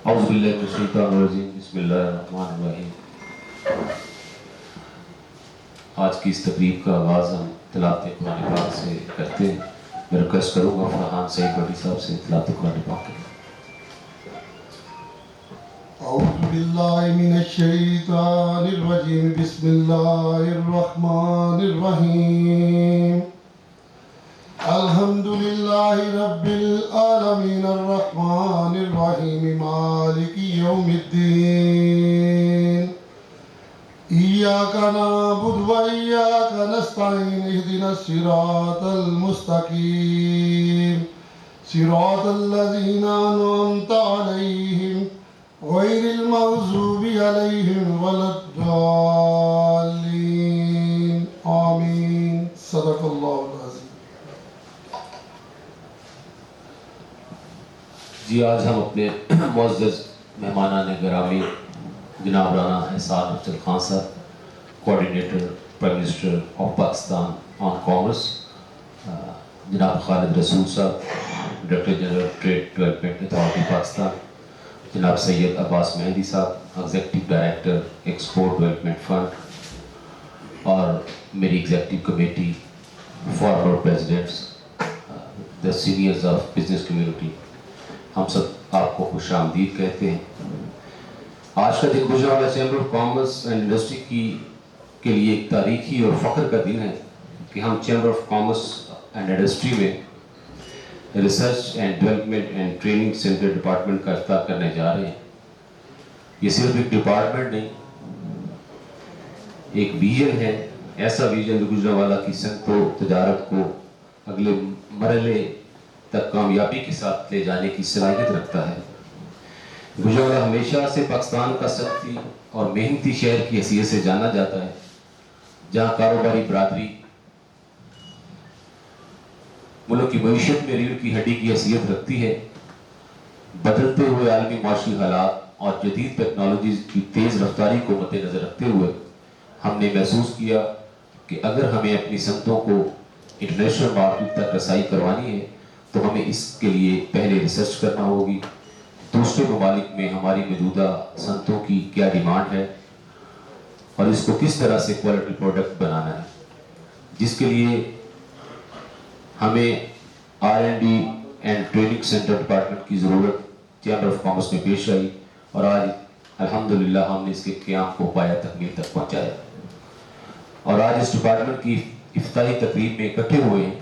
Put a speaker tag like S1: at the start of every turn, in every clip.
S1: اعوذ باللہ من الشیطان الرجیم، بسم اللہ الرحمن الرحیم۔ آج کی اس تقریب کا آغاز ہم تلاوت قرآن پاک سے کرتے ہیں۔ میں ریکویسٹ کروں گا فرحان سعید بٹی صاحب سے تلاوت قرآن پاک کریں۔
S2: اعوذ باللہ من الشیطان الرجیم، بسم اللہ الرحمن الرحیم۔ الحمد للہ رب العالمین الرحمن الرحیم مالک یوم الدین۔ ایاک نعبد و ایاک نستعین، اہدنا الصراط المستقیم، صراط الذین انعمت علیہم غیر المغضوب علیہم ولا الضالین، آمین۔ صدق اللہ العظیم۔
S1: جی، آج ہم اپنے معزز مہمانان گرامی جناب رانا احسان Afzal Khan sahib, coordinator prime minister of Pakistan on commerce, جناب Khalid Rasool sahib, director general trade development authority Pakistan, جناب Syed Abbas Mehdi sahib, executive director export development fund, اور میری executive committee, former presidents, the seniors of business community, ہم سب آپ کو خوش آمدید کہتے ہیں۔ آج کا دن Gujranwala chamber of commerce and industry کے لیے ایک تاریخی اور فخر کا دن ہے کہ ہم chamber of commerce and industry میں research and development and training centre department کا افتتاح کرنے جا رہے ہیں۔ یہ صرف ایک ڈپارٹمنٹ نہیں، ایک ویژن ہے، ایسا ویژن جو گجرانوالہ کی صنعت و تجارت کو اگلے مرحلے تک کامیابی کے ساتھ لے جانے کی صلاحیت رکھتا ہے۔ گجرانوالہ ہمیشہ سے پاکستان کا سختی اور محنتی شہر کی حیثیت سے جانا جاتا ہے، جہاں کاروباری برادری ملک کی معیشت میں ریڑھ کی ہڈی کی حیثیت رکھتی ہے۔ بدلتے ہوئے عالمی معاشی حالات اور جدید ٹیکنالوجیز کی تیز رفتاری کو مد نظر رکھتے ہوئے ہم نے محسوس کیا کہ اگر ہمیں اپنی صنعتوں کو انٹرنیشنل مارکیٹ تک رسائی کروانی ہے تو ہمیں اس کے لیے پہلے ریسرچ کرنا ہوگی، دوسرے ممالک میں ہماری موجودہ صنعتوں کی کیا ڈیمانڈ ہے اور اس کو کس طرح سے کوالٹی پروڈکٹ بنانا ہے، جس کے لیے ہمیں R&D and training centre department کی ضرورت چیمبر آف کامرس میں پیش آئی، اور آج الحمدللہ ہم نے اس کے قیام کو پایا تکمیل تک پہنچایا، اور آج اس ڈپارٹمنٹ کی افتتاحی تقریب میں اکٹھے ہوئے ہیں۔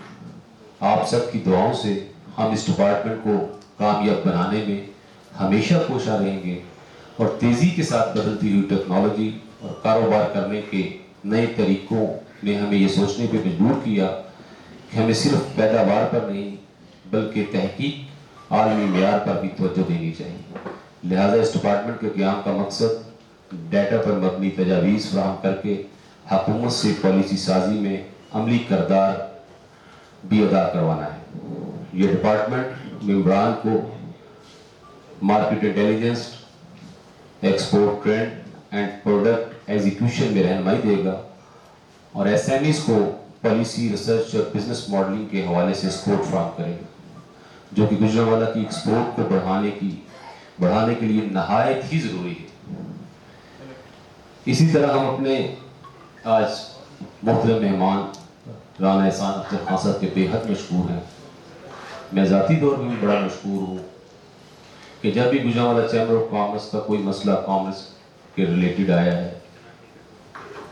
S1: آپ سب کی دعاؤں سے ہم اس ڈپارٹمنٹ کو کامیاب بنانے میں ہمیشہ کوشاں رہیں گے، اور تیزی کے ساتھ بدلتی ہوئی ٹیکنالوجی اور کاروبار کرنے کے نئے طریقوں نے ہمیں یہ سوچنے پہ مجبور کیا کہ ہمیں صرف پیداوار پر نہیں بلکہ تحقیق عالمی معیار پر بھی توجہ دینی چاہیے۔ لہٰذا اس ڈپارٹمنٹ کے قیام کا مقصد ڈیٹا پر مبنی تجاویز فراہم کر کے حکومت سے پالیسی سازی میں عملی کردار بھی ادا کروانا ہے۔ یہ ڈپارٹمنٹ ممبران کو market intelligence, export trend and product execution میں رہنمائی دے گا، اور SMEs کو پالیسی، ریسرچ اور بزنس ماڈلنگ کے حوالے سے سپورٹ فراہم کرے گا، جو کہ گجرانوالہ کی ایکسپورٹ کو بڑھانے کے لیے نہایت ہی ضروری ہے۔ اسی طرح ہم اپنے آج محترم مہمان رانا احسان افضل خان صاحب کے بے حد مشکور ہیں۔ میں ذاتی طور پر بھی بڑا مشکور ہوں کہ جب بھی گجرانوالہ چیمبر آف کامرس کا کوئی مسئلہ کامرس کے ریلیٹڈ آیا ہے،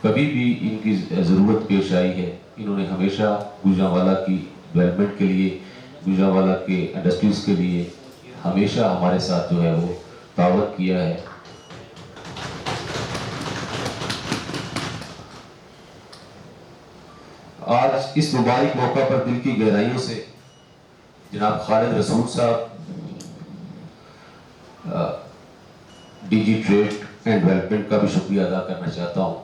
S1: کبھی بھی ان کی ضرورت پیش آئی ہے، انہوں نے ہمیشہ گجرانوالہ کی ڈیولپمنٹ کے لیے، گجرانوالہ کے انڈسٹریز کے لیے ہمیشہ ہمارے ساتھ جو ہے وہ تعاون کیا ہے۔ آج اس مبارک موقع پر دل کی گہرائیوں سے جناب خالد رسول صاحب، DG ٹریڈ اینڈ ڈیولپمنٹ کا بھی شکریہ ادا کرنا چاہتا ہوں۔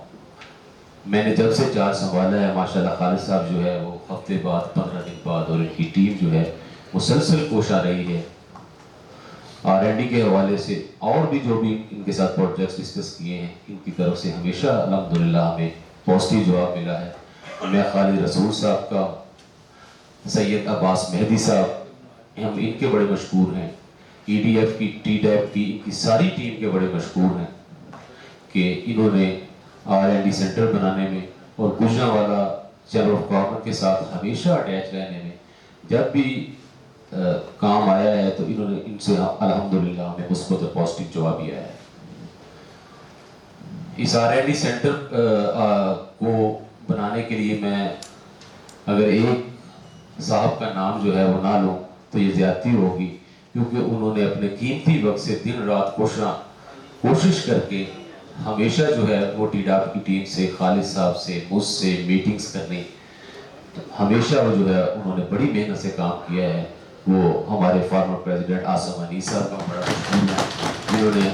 S1: میں نے جب سے چارج سنبھالا ہے، ماشاءاللہ خالد صاحب جو ہے وہ ہفتے بعد، 15 دن بعد، اور ان کی ٹیم جو ہے مسلسل کوشاں رہی ہے R&D کے حوالے سے، اور بھی جو بھی ان کے ساتھ پروجیکٹس ڈسکس کیے ہیں، ان کی طرف سے ہمیشہ الحمدللہ ہمیں پازیٹیو جواب ملا ہے۔ میں خالد رسول صاحب کا، سید عباس مہدی صاحب، ہم ان کے بڑے مشکور ہیں EDF کی, TDAP کی, ان کی ساری ٹیم کے بڑے مشکور ہیں کہ انہوں نے R&D سینٹر بنانے میں اور گوجرانوالا چیمبر آف کامرس کے ساتھ ہمیشہ اٹیچ رہنے میں جب بھی کام آیا ہے تو انہوں نے ان سے الحمدللہ ہمیں مثبت اور پازیٹیو جواب دیا ہے. اس R&D سینٹر کو بنانے کے لیے میں اگر ایک صاحب کا نام جو ہے وہ نہ لوں تو یہ زیادتی ہوگی، کیونکہ انہوں نے اپنے قیمتی وقت سے دن رات کوشش کر کے ہمیشہ جو ہے وہ TDAP کی ٹیم سے، خالد صاحب سے، مجھ سے میٹنگز کرنی، ہمیشہ وہ جو ہے انہوں نے بڑی محنت سے کام کیا ہے. وہ ہمارے فارمر پریزیڈنٹ عاصم انیس صاحب کا بڑا مشکور ہے جنہوں نے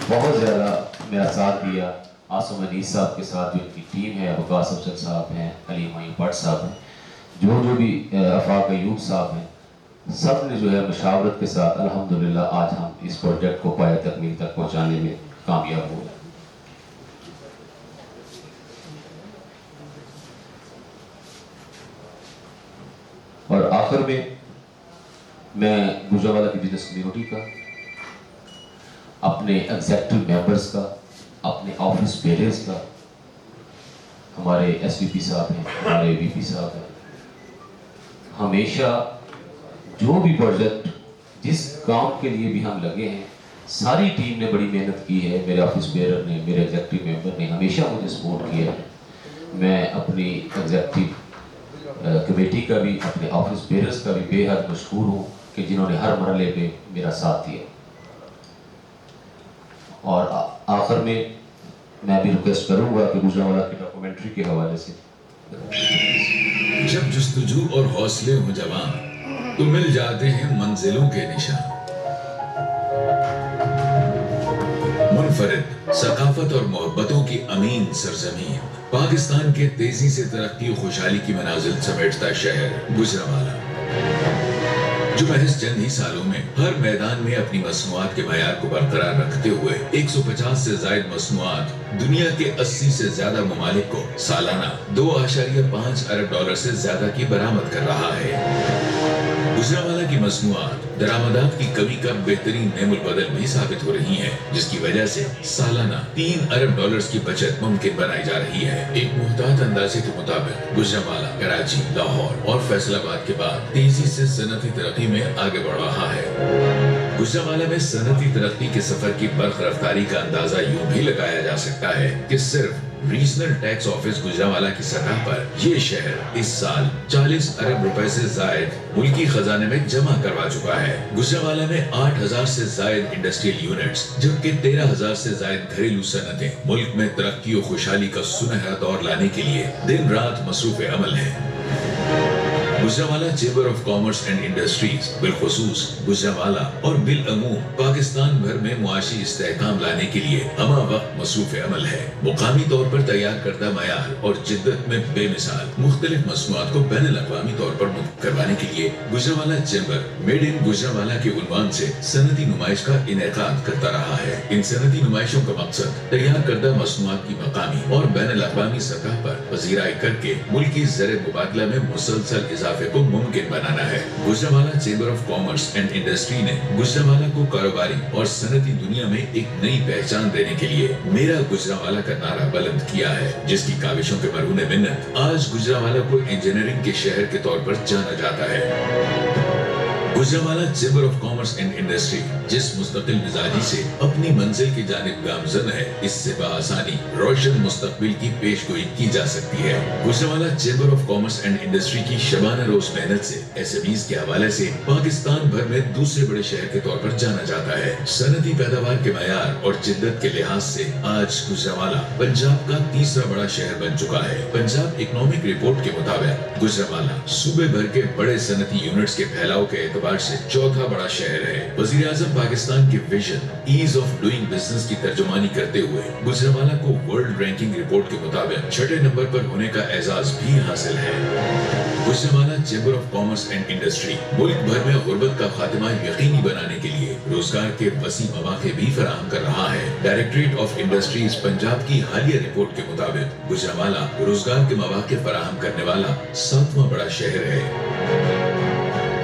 S1: بہت زیادہ میرا ساتھ دیا. عاصم انیس صاحب کے ساتھ جو ان کی ٹیم ہے، وقاص افضل صاحب ہیں، علی معین بٹ صاحب ہیں، جو بھی آفاق ایوب صاحب ہیں، سب نے جو ہے مشاورت کے ساتھ الحمدللہ آج ہم اس پروجیکٹ کو پایہ تکمیل تک پہنچانے میں کامیاب ہوئے. اور آخر میں گوجرانوالا کی بزنس کمیونٹی کا، اپنے ایگزیکٹو ممبرز کا، اپنے آفس بیررز کا، ہمارے SVP صاحب ہیں، ہمارے VP صاحب ہیں، ہمیشہ جو بھی پروجیکٹ جس کام کے لیے بھی ہم لگے ہیں ساری ٹیم نے بڑی محنت کی ہے. میرے آفس بیرر نے، میرے ایگزیکٹو ممبر نے ہمیشہ مجھے سپورٹ کیا ہے. میں اپنی ایگزیکٹو کمیٹی کا بھی، اپنے آفس بیررز کا بھی بے حد مشکور ہوں کہ جنہوں نے ہر مرحلے پہ میرا ساتھ دیا. اور آخر میں بھی ریکویسٹ کروں گا کہ گوجرانوالا کی ڈاکومنٹری کے حوالے سے
S3: جب جستجو اور حوصلے ہوں جوان تو مل جاتے ہیں منزلوں کے نشان. منفرد ثقافت اور محبتوں کی امین سرزمین، پاکستان کے تیزی سے ترقی و خوشحالی کی منازل سمیٹتا شہر گوجرانوالا، جو محض چند ہی سالوں میں ہر میدان میں اپنی مصنوعات کے معیار کو برقرار رکھتے ہوئے 150 سے زائد مصنوعات دنیا کے 80 سے زیادہ ممالک کو سالانہ $2.5 ارب سے زیادہ کی برآمد کر رہا ہے. گوجرانوالا کی مصنوعات درآمدات کی کمی کا بہترین نعم البدل بھی ثابت ہو رہی ہیں، جس کی وجہ سے سالانہ $3 ارب کی بچت ممکن بنائی جا رہی ہے. ایک محتاط اندازے کے مطابق گوجرانوالا کراچی، لاہور اور فیصل آباد کے بعد تیزی سے صنعتی ترقی میں آگے بڑھ رہا ہے. گوجرانوالا میں صنعتی ترقی کے سفر کی برق رفتاری کا اندازہ یوں بھی لگایا جا سکتا ہے کہ صرف ریجنل ٹیکس آفس گوجرانوالا کی سطح پر یہ شہر اس سال $40 ارب سے زائد ملکی خزانے میں جمع کروا چکا ہے. گوجرانوالا میں 8,000 سے زائد انڈسٹریل یونٹس جبکہ 13,000 سے زائد گھریلو صنعتیں ملک میں ترقی و خوشحالی کا سنہرا دور لانے کے لیے دن رات مصروف عمل ہیں. Gujranwala chamber of commerce and industries بالخصوص گوجرانوالا اور بالعموم پاکستان بھر میں معاشی استحکام لانے کے لیے ہمہ وقت مصروف عمل ہے. مقامی طور پر تیار کردہ معیار اور جدت میں بے مثال مختلف مصنوعات کو بین الاقوامی طور پر منتقل کروانے کے لیے Gujranwala chamber made in Gujranwala کے عنوان سے صنعتی نمائش کا انعقاد کرتا رہا ہے. ان صنعتی نمائشوں کا مقصد تیار کردہ مصنوعات کی مقامی اور بین الاقوامی سطح پر پذیرائی کر کے ملکی زر مبادلہ میں مسلسل اضافے کو ممکن بنانا ہے. Gujranwala chamber of commerce and industry نے گوجرانوالا کو کاروباری اور صنعتی دنیا میں ایک نئی پہچان دینے کے لیے میرا گوجرانوالا کا نعرہ بلند کیا ہے، جس کی کاوشوں کے مرہون منت آج گوجرانوالا کو انجینئرنگ کے شہر کے طور پر جانا جاتا ہے. Gujranwala chamber of commerce and industry جس مستقل مزاجی سے اپنی منزل کی جانب گامزن ہے، اس سے بآسانی روشن مستقبل کی پیش گوئی کی جا سکتی ہے. Gujranwala chamber of commerce and industry کی شبانہ روز محنت سے SMEs کے حوالے سے پاکستان بھر میں دوسرے بڑے شہر کے طور پر جانا جاتا ہے. صنعتی پیداوار کے معیار اور جدت کے لحاظ سے آج گوجرانوالا پنجاب کا تیسرا بڑا شہر بن چکا ہے. پنجاب اکنامک رپورٹ کے مطابق گوجرانوالا صوبے بھر کے بڑے صنعتی یونٹس کے پھیلاؤ کے اعتبار سے چوتھا بڑا شہر ہے. وزیر اعظم پاکستان کے vision as of doing business کی ترجمانی کرتے ہوئے گوجرانوالا کو ورلڈ رینکنگ رپورٹ کے مطابق 6 نمبر پر ہونے کا اعزاز بھی حاصل ہے. Gujranwala chamber of commerce and industry ملک بھر میں غربت کا خاتمہ یقینی بنانے کے لیے روزگار کے وسیع مواقع بھی فراہم کر رہا ہے. ڈائریکٹریٹ آف انڈسٹریز پنجاب کی حالیہ رپورٹ کے مطابق گوجرانوالا روزگار کے مواقع فراہم کرنے والا 7واں بڑا شہر ہے.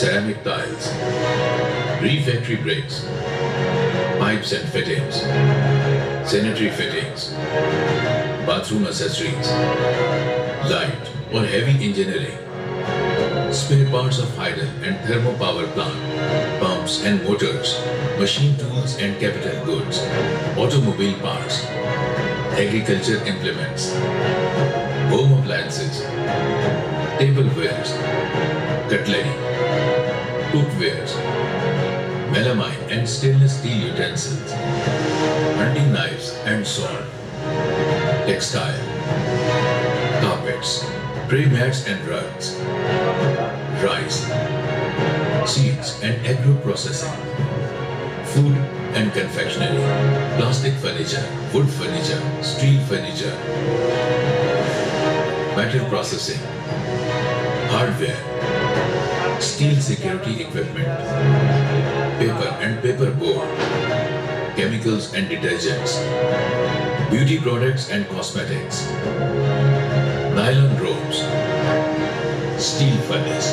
S3: ceramic tiles, refractory bricks, pipes and fittings, sanitary fittings, bathroom accessories, light or heavy engineering, spare parts of hydel and thermo power plant, pumps and motors, machine tools and capital goods, automobile parts, agriculture implements, home appliances, tablewares, cutlery, cookwares, melamine and stainless steel utensils, hunting knives and sword, textile, carpets, tray mats and rugs, rice, seeds and agro processing, food and confectionery, plastic furniture, wood furniture, steel furniture, metal processing, hardware, steel security equipment, paper and paper board, chemicals and detergents, beauty products and cosmetics, nylon ropes, steel furnace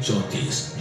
S3: 34,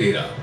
S3: 13,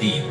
S3: 3,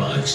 S3: 5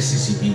S3: SCCP,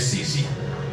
S3: SCC,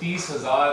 S4: 30,000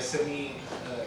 S4: SME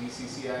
S4: GCCI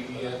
S4: EDF,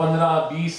S4: 15-20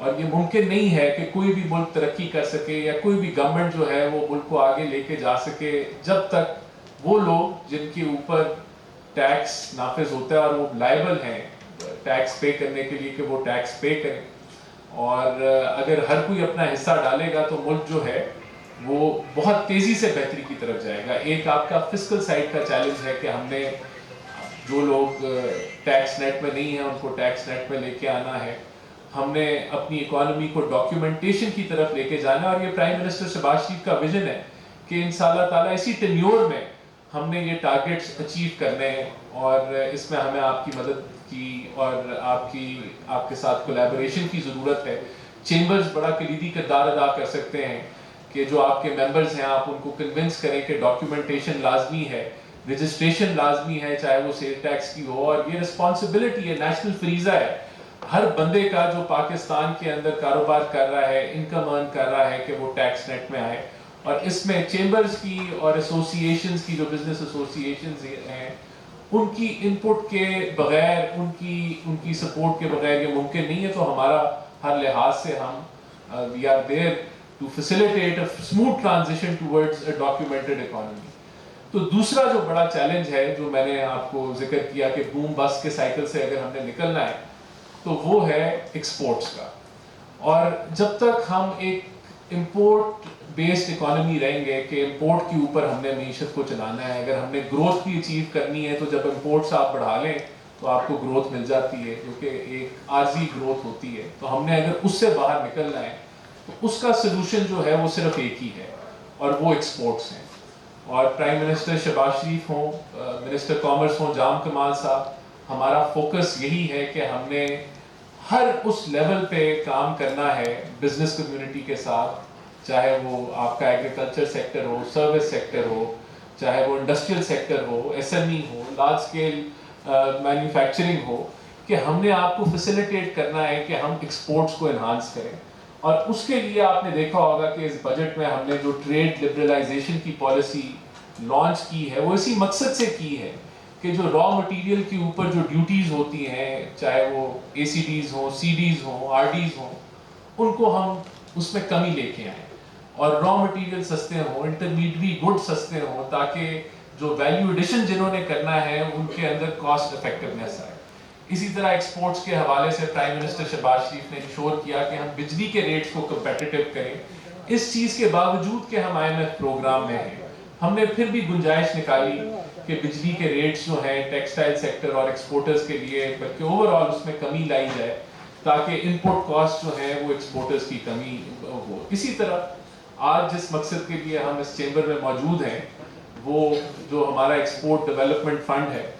S4: اور یہ ممکن نہیں ہے کہ کوئی بھی ملک ترقی کر سکے یا کوئی بھی گورنمنٹ جو ہے وہ ملک کو آگے لے کے جا سکے جب تک وہ لوگ جن کے اوپر ٹیکس نافذ ہوتا ہے اور وہ لائبل ہیں ٹیکس پے کرنے کے لیے کہ وہ ٹیکس پے کریں. اور اگر ہر کوئی اپنا حصہ ڈالے گا تو ملک جو ہے وہ بہت تیزی سے بہتری کی طرف جائے گا. ایک آپ کا فسکل سائڈ کا چیلنج ہے کہ ہم نے جو لوگ ٹیکس نیٹ میں نہیں ہیں ان کو ٹیکس نیٹ میں لے کے آنا ہے. ہم نے اپنی اکانومی کو ڈاکیومنٹیشن کی طرف لے کے جانا ہے اور یہ پرائم منسٹر شہباز شریف کا ویژن ہے کہ انشاءاللہ تعالیٰ اسی ٹینیور میں ہم نے یہ ٹارگیٹس اچیو کرنے ہیں. اور اس میں ہمیں آپ کی مدد کی اور آپ کے ساتھ کولیبوریشن کی ضرورت ہے. چیمبرز بڑا کلیدی کردار ادا کر سکتے ہیں کہ جو آپ کے ممبرز ہیں آپ ان کو کنونس کریں کہ ڈاکیومنٹیشن لازمی ہے, رجسٹریشن لازمی ہے, چاہے وہ سیل ٹیکس کی ہو. اور یہ رسپانسبلٹی ہے, نیشنل فریضہ ہے ہر بندے کا جو پاکستان کے اندر کاروبار کر رہا ہے, انکم ارن کر رہا ہے کہ وہ ٹیکس نیٹ میں آئے. اور اس میں چیمبرز کی اور ایسوسیشنز کی جو بزنس ایسوسیشنز ہیں ان کی انپٹ کے بغیر, ان کی سپورٹ کے بغیر یہ ممکن نہیں ہے. تو ہمارا ہر لحاظ سے ہم we are there to facilitate a smooth transition towards a documented economy. تو دوسرا جو بڑا چیلنج ہے جو میں نے آپ کو ذکر کیا کہ بوم بس کے سائیکل سے اگر ہم نے نکلنا ہے تو وہ ہے ایکسپورٹس کا. اور جب تک ہم ایک امپورٹ بیسڈ اکانومی رہیں گے کہ امپورٹ کے اوپر ہم نے معیشت کو چلانا ہے, اگر ہم نے گروتھ بھی اچیو کرنی ہے تو جب امپورٹس آپ بڑھا لیں تو آپ کو گروتھ مل جاتی ہے جو کہ ایک عارضی گروتھ ہوتی ہے. تو ہم نے اگر اس سے باہر نکلنا ہے تو اس کا سلوشن جو ہے وہ صرف ایک ہی ہے اور وہ ایکسپورٹس ہیں. اور پرائم منسٹر شہباز شریف ہوں, منسٹر کامرس ہوں جام کمال صاحب, ہمارا فوکس یہی ہے کہ ہم نے ہر اس لیول پہ کام کرنا ہے بزنس کمیونٹی کے ساتھ, چاہے وہ آپ کا ایگریکلچر سیکٹر ہو, سروس سیکٹر ہو, چاہے وہ انڈسٹریل سیکٹر ہو, ایس ایم ای ہو, لارج اسکیل مینوفیکچرنگ ہو, کہ ہم نے آپ کو فیسیلیٹیٹ کرنا ہے کہ ہم ایکسپورٹس کو انہانس کریں. اور اس کے لیے آپ نے دیکھا ہوگا کہ اس بجٹ میں ہم نے جو ٹریڈ لبرلائزیشن کی پالیسی لانچ کی ہے وہ اسی مقصد سے کی ہے کہ جو را مٹیریل کے اوپر جو ڈیوٹیز ہوتی ہیں, چاہے وہ اے سی ڈیز ہوں, سی ڈیز ہوں, آر ڈیز ہوں, ان کو ہم اس میں کمی لے کے آئیں اور را مٹیریل سستے ہوں, انٹرمیڈیٹ گڈ سستے ہوں, تاکہ جو ویلیو ایڈیشن جنہوں نے کرنا ہے ان کے اندر کاسٹ افیکٹونیس آئے. اسی طرح ایکسپورٹس کے حوالے سے پرائم منسٹر شہباز شریف نے انشور کیا کہ ہم بجلی کے ریٹس کو کمپیٹیٹیو کریں. اس چیز کے باوجود کہ ہم آئی ایم ایف پروگرام میں ہیں, ہم نے پھر بھی گنجائش نکالی کہ بجلی کے ریٹس جو ہیں ٹیکسٹائل سیکٹر اور ایکسپورٹرز کے لیے بلکہ اوور آل اس میں کمی لائی جائے تاکہ انپٹ کاسٹ جو ہے وہ ایکسپورٹرز کی کمی ہو. اسی طرح آج جس مقصد کے لیے ہم اس چیمبر میں موجود ہیں وہ جو ہمارا ایکسپورٹ ڈیولپمنٹ فنڈ ہے,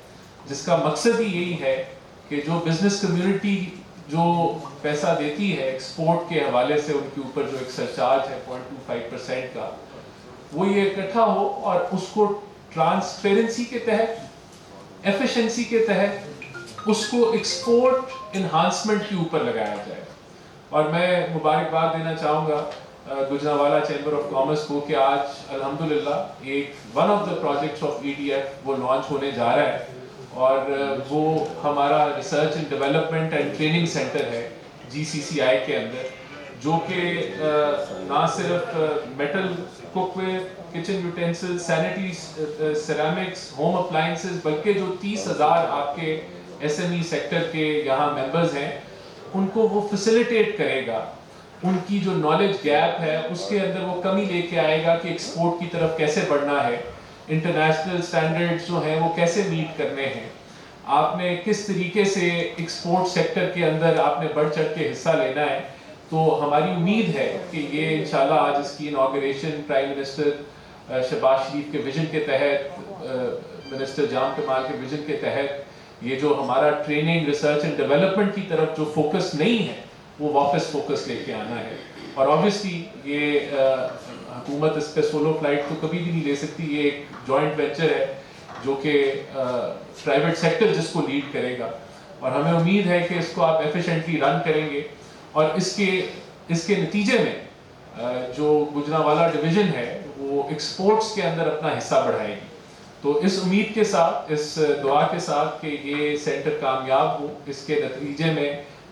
S4: جس کا مقصد ہی یہی ہے کہ جو بزنس کمیونٹی جو پیسہ دیتی ہے ایکسپورٹ کے حوالے سے ان کے اوپر جو ایک سرچارج ہے 0.25% کا, وہ یہ اکٹھا ہو اور اس کو ٹرانسپیرنسی کے تحت, ایفیشنسی کے تحت اس کو ایکسپورٹ انہانسمنٹ کے اوپر لگایا جائے. اور میں مبارکباد دینا چاہوں گا گجرانوالہ چیمبر آف کامرس کو کہ آج الحمدللہ ایک one of the projects of E D F وہ لانچ ہونے جا رہا ہے اور وہ ہمارا research and development and training centre ہے جی سی سی آئی کے اندر, جو کہ نہ صرف metal cookware, kitchen utensil, sanitary, ceramics, home appliances, بلکہ جو 30,000 آپ کے ایس ایم ای سیکٹر کے یہاں ممبرز ہیں ان کو وہ فیسیلیٹیٹ کرے گا. ان کی جو نالج گیپ ہے اس کے اندر وہ کمی لے کے آئے گا کہ ایکسپورٹ کی طرف کیسے بڑھنا ہے, انٹرنیشنل سٹینڈرڈز جو ہیں وہ کیسے میٹ کرنے ہیں, آپ نے کس طریقے سے ایکسپورٹ سیکٹر کے اندر آپ نے بڑھ چڑھ کے حصہ لینا ہے. تو ہماری امید ہے کہ یہ انشاءاللہ آج اس کی انوگریشن پرائم منسٹر شہباز شریف کے ویژن کے تحت, منسٹر جام کمال کے ویژن کے تحت, یہ جو ہمارا ٹریننگ ریسرچ اینڈ ڈیولپمنٹ کی طرف جو فوکس نہیں ہے وہ واپس فوکس لے کے آنا ہے. اور آبویسلی یہ حکومت اس پہ سولو فلائٹ تو کبھی بھی نہیں لے سکتی, یہ ایک جوائنٹ وینچر ہے جو کہ پرائیویٹ سیکٹر جس کو لیڈ کرے گا, اور ہمیں امید ہے کہ اس کو آپ ایفیشینٹلی رن کریں گے اور اس کے نتیجے میں جو گجرانوالہ ڈویژن ہے وہ ایکسپورٹس کے اندر اپنا حصہ بڑھائے گی. تو اس امید کے ساتھ, اس دعا کے ساتھ کہ یہ سینٹر کامیاب ہو, اس کے نتیجے میں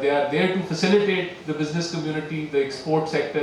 S4: they are there to facilitate the business community, the export sector,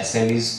S1: SMEs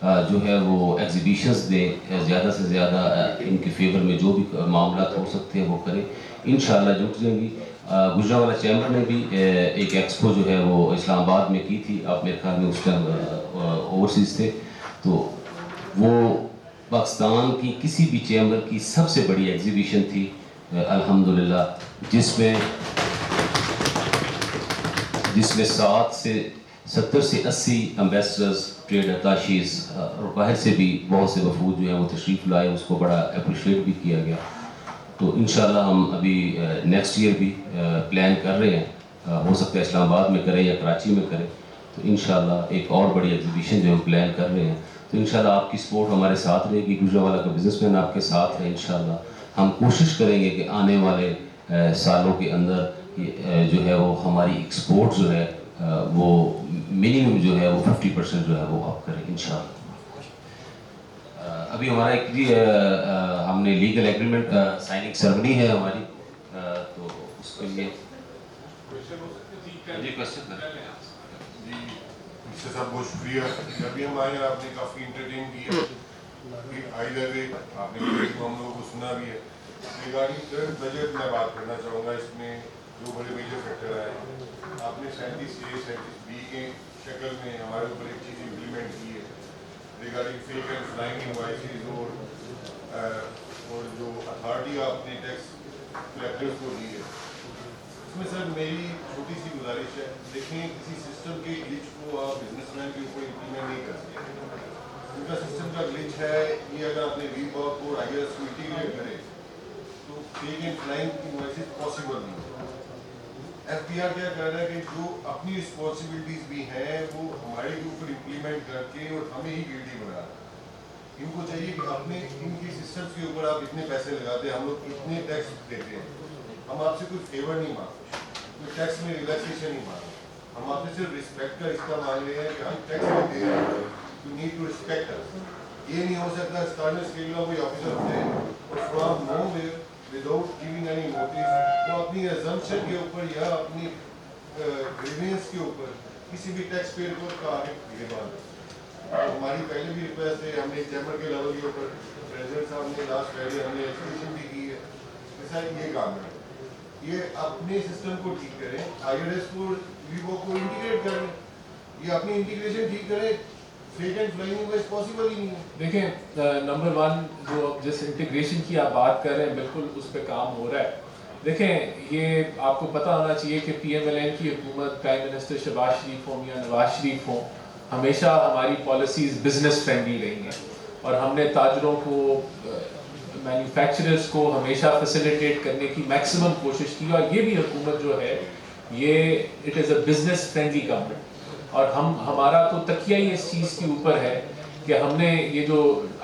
S1: جو ہے وہ ایگزیبیشنز دیں, زیادہ سے زیادہ ان کے فیور میں جو بھی معاملات ہو سکتے ہیں وہ کریں, انشاءاللہ جٹ جائیں گی. گجرانوالہ چیمبر نے بھی ایک ایکسپو جو ہے وہ اسلام آباد میں کی تھی, آپ میرے خیال میں اس ٹائم اوورسیز تھے, تو وہ پاکستان کی کسی بھی چیمبر کی سب سے بڑی ایگزیبیشن تھی الحمدللہ, جس میں 70 سے 80 امبیسڈرز, ٹریڈ اتاشیز اور باہر سے بھی بہت سے وفود جو ہیں وہ تشریف لائے, اس کو بڑا اپریشیٹ بھی کیا گیا. تو انشاءاللہ ہم ابھی نیکسٹ ایئر بھی پلان کر رہے ہیں, ہو سکتا ہے اسلام آباد میں کریں یا کراچی میں کریں, تو انشاءاللہ ایک اور بڑی ایگزیبیشن جو ہم پلان کر رہے ہیں. تو انشاءاللہ آپ کی سپورٹ ہمارے ساتھ رہے گی, گجرانوالہ کا بزنس مین آپ کے ساتھ ہے. انشاءاللہ ہم کوشش کریں گے کہ آنے والے سالوں کے اندر جو ہے وہ ہماری ایکسپورٹ جو ہے وہ منیمم جو ہے وہ 50% جو ہے وہ اپ کریں انشاءاللہ. ابھی ہمارا ایک بھی ہم نے لیگل ایگریمنٹ سائننگ سرمنی ہے ہماری, تو اس کے لیے جی کوشچن
S5: جی مجھے صاحب بہت شکریہ. ابھی ہم آئے ہیں, آپ نے کافی انٹرٹین کیا, آئیدر وے آپ نے ہم لوگوں کو سنا بھی ہے. ریگارڈنگ کرنٹ بجٹ میں بات کرنا چاہوں گا. اس میں جو بڑے میجر فیکٹر آئے ہیں, آپ نے 37A 37B کے شکل میں ہمارے اوپر ایک چیز امپلیمنٹ کی ہے regarding fake and flying invoices, اور جو اتھارٹی آپ نے ٹیکس کلیکٹرز کو دی ہے. اس میں سر میری چھوٹی سی گزارش ہے, دیکھیں کسی سسٹم کے گلچ کو آپ بزنس مین کے اوپر امپلیمنٹ نہیں کر سکتے. ان کا سسٹم کا گلچ ہے یہ, اگر آپ نے وی باک اور آئی ایس کو انٹیگریٹ کرے تو fake and flying invoices possible نہیں. ایف پی آر کیا کر رہا ہے کہ جو اپنی رسپانسبلٹیز بھی ہیں وہ ہمارے کے اوپر امپلیمنٹ کر کے اور ہمیں ہی گلٹی بنا رہا ہے. ان کو چاہیے کہ اپنے ان کے سسٹمز کے اوپر آپ اتنے پیسے لگاتے ہیں, ہم لوگ اتنے ٹیکس دیتے ہیں, ہم آپ سے کوئی فیور نہیں مانگتے, کوئی ٹیکس میں ریلیکسیشن نہیں مانگتے, ہم آپ سے صرف رسپیکٹ کا رشتہ مانگ رہے ہیں کہ ہم ٹیکس میں دے رہے ہیں, یو نیڈ ٹو رسپیکٹ اس. یہ نہیں ہو سکتا اسٹارٹر اسکیل کا کوئی آفیسر ہوتے ہیں اور from nowhere without giving any notice وہ اپنی ایزمپشن کے اوپر یا اپنی گریوینس کے اوپر کسی بھی ٹیکس پیئر کو کا آگے باندھ. ہماری پہلے بھی ریکویسٹ ہے, ہم نے چیمبر کے لیول کے اوپر پریزیڈنٹ صاحب نے لاسٹ فرائیڈے ہم نے ایکسپیشن بھی کی ہے کہ سر یہ کام ہے, یہ اپنے سسٹم کو ٹھیک کریں, آئی آر ایس کو ویوو کو انٹیگریٹ کریں, یہ اپنی انٹیگریشن ٹھیک کریں. Fake and flying invoice possible ہی نہیں ہے.
S4: دیکھیں نمبر 1 جو جس انٹیگریشن کی آپ بات کر رہے ہیں بالکل اس پہ کام ہو رہا ہے. دیکھیں یہ آپ کو پتہ ہونا چاہیے کہ پی ایم ایل این کی حکومت, پرائم منسٹر شہباز شریف ہوں یا نواز شریف ہوں, ہمیشہ ہماری پالیسیز بزنس فرینڈلی رہی ہیں, اور ہم نے تاجروں کو, مینوفیکچررز کو ہمیشہ فیسیلیٹیٹ کرنے کی میکسیمم کوشش کی, اور یہ بھی حکومت جو ہے یہ it is a business friendly government. اور ہمارا تو تکیہ ہی اس چیز کے اوپر ہے کہ ہم نے یہ جو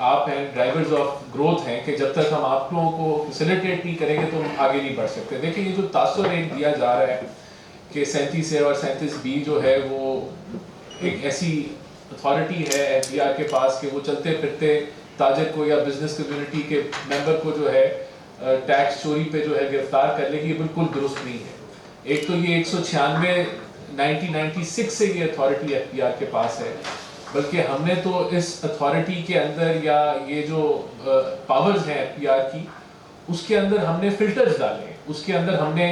S4: آپ ہیں ڈرائیورز آف گروتھ ہیں کہ جب تک ہم آپ لوگوں کو فیسیلیٹیٹ نہیں کریں گے تو ہم آگے نہیں بڑھ سکتے. دیکھیں یہ جو تاثر ایک دیا جا رہا ہے کہ 37A اور 37B جو ہے وہ ایک ایسی اتھارٹی ہے ایف بی آر کے پاس کہ وہ چلتے پھرتے تاجر کو یا بزنس کمیونٹی کے ممبر کو جو ہے ٹیکس چوری پہ جو ہے گرفتار کر لے گی, یہ بالکل درست نہیں ہے. ایک تو یہ 1996 سے یہ اتھارٹی ایف بی آر کے پاس ہے, بلکہ ہم نے تو اس اتھارٹی کے اندر یا یہ جو پاورز ہیں ایف بی آر کی اس کے اندر ہم نے فلٹرز ڈالے, اس کے اندر ہم نے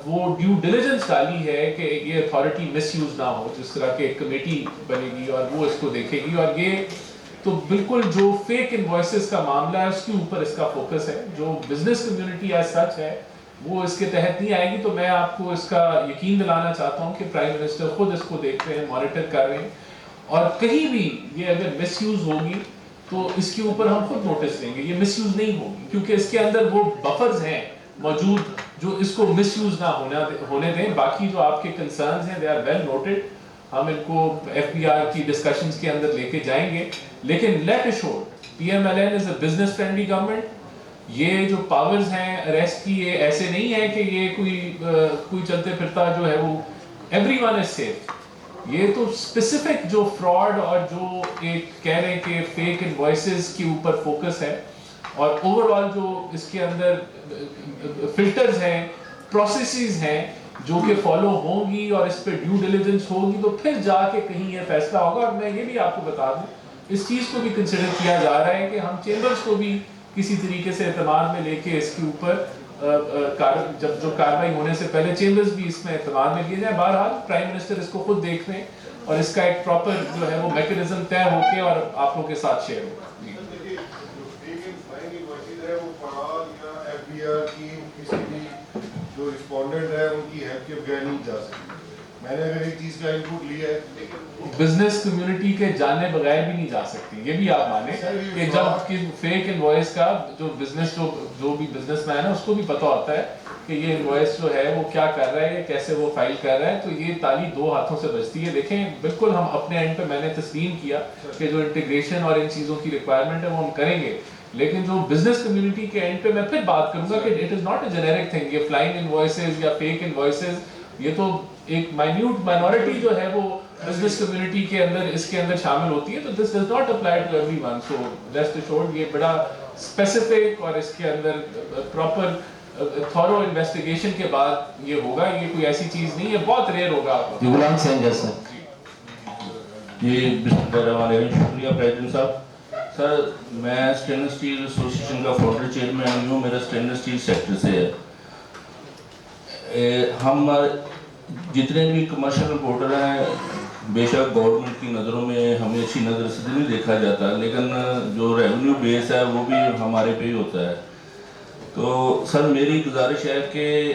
S4: وہ ڈیو ڈیلیجنس ڈالی ہے کہ یہ اتھارٹی مس یوز نہ ہو, جس طرح کہ ایک کمیٹی بنے گی اور وہ اس کو دیکھے گی. اور یہ تو بالکل جو فیک انوائسز کا معاملہ ہے اس کے اوپر اس کا فوکس ہے. جو بزنس کمیونٹی ایز سچ ہے وہ اس کے تحت نہیں آئے گی. تو میں آپ کو اس کا یقین دلانا چاہتا ہوں کہ پرائم منسٹر خود اس کو دیکھ رہے ہیں, مانیٹر کر رہے ہیں, اور کہیں بھی یہ اگر مس یوز ہوگی تو اس کے اوپر ہم خود نوٹس دیں گے. یہ مس یوز نہیں ہوگی کیونکہ اس کے اندر وہ بفرز ہیں موجود جو اس کو مس یوز نہ ہونے دیں. باقی جو آپ کے کنسرنز ہیں دے آر ویل نوٹڈ, ہم ان کو ایف بی آر کی ڈسکشنز کے اندر لے کے جائیں گے. لیکن let assured P M L N is a business friendly government. یہ جو پاورز ہیں اریسٹ کی یہ ایسے نہیں ہے کہ یہ کوئی چلتے پھرتا جو ہے وہ ایوری ون از سیف. یہ تو اسپیسیفک جو فراڈ اور جو ایک کہہ رہے ہیں کہ فیک انوائسز کے اوپر فوکس ہے, اور اوور آل جو اس کے اندر فلٹرز ہیں, پروسیسز ہیں جو کہ فالو ہوں گی اور اس پہ ڈیو ڈیلیجنس ہوگی تو پھر جا کے کہیں یہ فیصلہ ہوگا. اور میں یہ بھی آپ کو بتا دوں اس چیز کو بھی کنسیڈر کیا جا رہا ہے کہ ہم چیمبرز کو بھی کسی طریقے سے اعتماد میں لے کے اس کے اوپر جب جو کارروائی ہونے سے پہلے چیمبرز بھی اس میں اعتماد میں لیے جائیں. بہرحال پرائم منسٹر اس کو خود دیکھ لیں اور اس کا ایک پراپر جو ہے وہ میکنزم طے ہو کے اور آپ لوگوں کے ساتھ شیئر ہوگا.
S5: جو رسپونڈنٹ ہے ان کی ہیلپ کے بغیر نہیں جا سکتی. میں نے اگر ایک چیز کا انپوٹ لیا ہے,
S4: بزنس کمیونٹی کے جانے بغیر بھی نہیں جا سکتی. یہ بھی آپ مانیں کہ جب فیک انوائس کا جو بزنس جو بھی بزنس مین ہے اس کو بھی پتہ ہوتا ہے کہ یہ انوائس جو ہے وہ کیا کر رہا ہے, کیسے وہ فائل کر رہا ہے, تو یہ تالی دو ہاتھوں سے بجتی ہے. دیکھیں بالکل ہم اپنے اینڈ پہ میں نے تسلیم کیا کہ جو انٹیگریشن اور ان چیزوں کی ریکوائرمنٹ ہے وہ ہم کریں گے, لیکن جو بزنس کمیونٹی کے اینڈ پہ میں پھر بات کروں گا کہ it is not a generic thing. یہ فلائنگ انوائسز یا فیک انوائسز یہ تو ایک مائنیوٹ مائنورٹی جو ہے وہ بزنس کمیونٹی کے اندر اس کے اندر شامل ہوتی ہے, تو this does not apply to everyone. So rest assured یہ بڑا اسپیسیفک اور اس کے اندر پراپر تھورو انویسٹیگیشن کے بعد یہ ہوگا. یہ کوئی ایسی چیز نہیں ہے, بہت ریئر ہوگا.
S6: غلام حسین جیسا جی, بسم اللہ الرحمن الرحیم. شکریہ پریزیڈنٹ صاحب. سر میں اسٹینلیس اسٹیل ایسوسیشن کا فاؤنڈر چیئرمین ہوں. میرا اسٹینلیس اسٹیل سیکٹر سے ہے. ہم جتنے بھی کمرشل رپورٹر ہیں بے شک گورنمنٹ کی نظروں میں ہمیں اچھی نظر سے نہیں دیکھا جاتا, لیکن جو ریونیو بیس ہے وہ بھی ہمارے پہ ہی ہوتا ہے. تو سر میری گزارش ہے کہ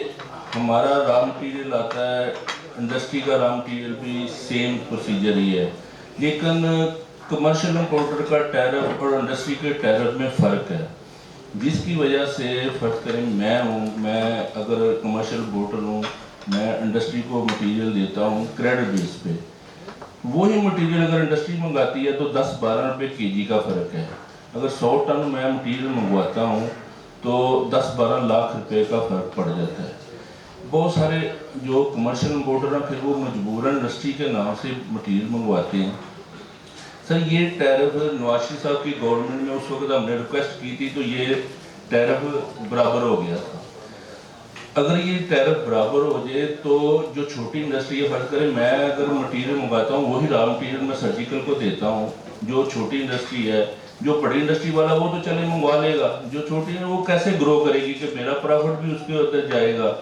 S6: ہمارا را مٹیریل آتا ہے, انڈسٹری کا را مٹیریل بھی سیم پروسیجر ہی ہے, لیکن کمرشل امپورٹر کا ٹیرف اور انڈسٹری کے ٹیرف میں فرق ہے, جس کی وجہ سے فرض کریں میں ہوں, میں اگر کمرشل امپورٹر ہوں, میں انڈسٹری کو مٹیریل دیتا ہوں کریڈٹ بیس پہ. وہی مٹیریل اگر انڈسٹری منگاتی ہے تو 10-12 روپے کے جی کا فرق ہے. اگر 100 ٹن میں مٹیریل منگواتا ہوں تو 10-12 لاکھ روپے کا فرق پڑ جاتا ہے. بہت سارے جو کمرشل امپورٹر ہیں پھر وہ مجبوراً انڈسٹری کے نام سے مٹیریل منگواتے ہیں. سر یہ ٹیرف نواز شریف صاحب کی گورنمنٹ میں اس وقت ہم نے ریکویسٹ کی تھی تو یہ ٹیرف برابر ہو گیا تھا. اگر یہ ٹیرف برابر ہو جائے تو جو چھوٹی انڈسٹری ہے, فرض کریں میں اگر مٹیریل منگاتا ہوں وہی را مٹیریل میں سرجیکل کو دیتا ہوں, جو چھوٹی انڈسٹری ہے, جو بڑی انڈسٹری والا وہ تو چلے منگوا لے گا, جو چھوٹی ہے وہ کیسے گرو کرے گی کہ میرا پرافٹ بھی اس کے اندر جائے گا,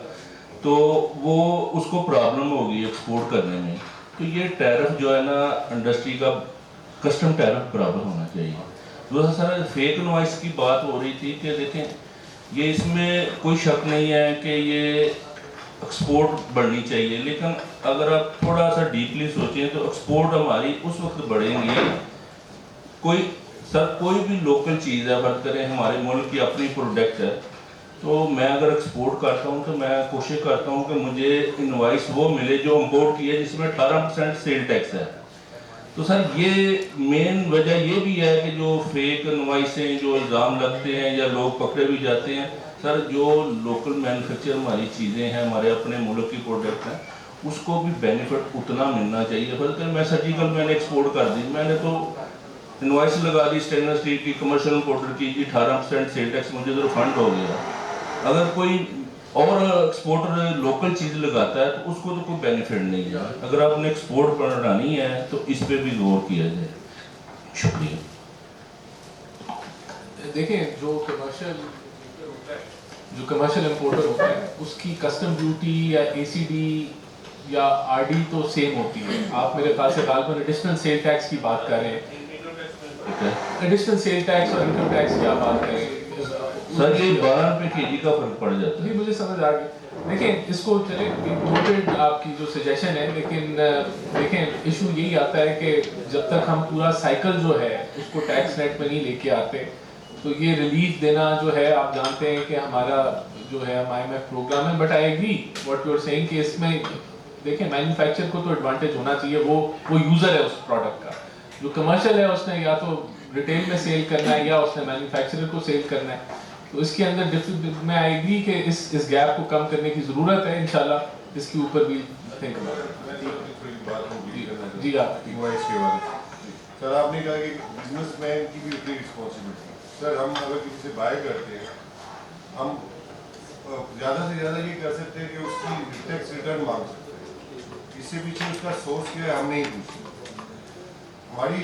S6: تو وہ اس کو پرابلم ہوگی ایکسپورٹ کرنے میں. تو یہ ٹیرف جو ہے نا انڈسٹری کا کسٹم ٹیرف برابر ہونا چاہیے. دوسرا سر فیک انوائس کی بات ہو رہی تھی کہ دیکھیں یہ اس میں کوئی شک نہیں ہے کہ یہ ایکسپورٹ بڑھنی چاہیے, لیکن اگر آپ تھوڑا سا ڈیپلی سوچیں تو ایکسپورٹ ہماری اس وقت بڑھیں گی کوئی بھی لوکل چیز ہے, فرض کریں ہمارے ملک کی اپنی پروڈکٹ ہے, تو میں اگر ایکسپورٹ کرتا ہوں تو میں کوشش کرتا ہوں کہ مجھے انوائس وہ ملے جو امپورٹ کی ہے جس میں 18% سیل ٹیکس ہے. تو سر یہ مین وجہ یہ بھی ہے کہ جو فیک انوائسیں جو الزام لگتے ہیں یا لوگ پکڑے بھی جاتے ہیں, سر جو لوکل مینوفیکچر ہماری چیزیں ہیں, ہمارے اپنے ملک کی پروڈکٹ ہیں, اس کو بھی بینیفٹ اتنا ملنا چاہیے. فرض کریں میں سرجیکل میں نے ایکسپورٹ کر دی, میں نے تو انوائس لگا دی اسٹینلیس اسٹیل کی کمرشل امپورٹر کی, 18% سیل ٹیکس مجھے تو ریفنڈ ہو گیا. اگر کوئی اور ایکسپورٹر لوکل چیز لگاتا ہے تو اس کو تو کوئی بینیفٹ نہیں ہے. اگر آپ نے ایکسپورٹ بڑھانی ہے تو اس پہ بھی غور کیا جائے. شکریہ.
S4: دیکھیں جو کمرشل امپورٹر ہوتا ہے اس کی کسٹم ڈیوٹی یا اے سی ڈی یا آر ڈی تو سیم ہوتی ہے. آپ میرے خیال سے غالباً ایڈیشنل سیل ٹیکس کی بات کر رہے ہیں, ایڈیشنل سیل ٹیکس اور انکم ٹیکس کی آپ بات کر رہے ہیں.
S6: سر یہ 12 روپے کے جی کا فرق پڑ جاتا ہے.
S4: جی مجھے سمجھ آ گئی. دیکھیں اس کو چلے نوٹڈ آپ کی جو سجیشن ہے, لیکن دیکھیں ایشو یہی آتا ہے کہ جب تک ہم پورا سائیکل جو ہے اس کو ٹیکس نیٹ میں نہیں لے کے آتے تو یہ ریلیف دینا جو ہے آپ جانتے ہیں کہ ہمارا جو ہے IMF پروگرام ہے. But I agree what you are saying کہ اس میں دیکھیں مینوفیکچر کو تو ایڈوانٹیج ہونا چاہیے, وہ یوزر ہے اس پروڈکٹ کا. جو کمرشل ہے اس نے یا تو ریٹیل میں سیل کرنا ہے یا اس نے مینوفیکچرر کو سیل کرنا ہے. تو اس کے اندر میں آئے گی کہ اس گیپ کو کم کرنے کی ضرورت ہے. انشاءاللہ اس کے اوپر بھی تھنک جی آپ
S5: انوائس کے بارے میں. سر آپ نے کہا کہ بزنس مین کی بھی اتنی رسپانسبلٹی. سر ہم اگر کسی سے بائی کرتے ہیں ہم زیادہ سے زیادہ یہ کر سکتے ہیں کہ اس کی ٹیکس ریٹرن مانگ سکتے ہیں. اس سے پیچھے اس کا سورس کیا ہے ہم نہیں پوچھتے. ہماری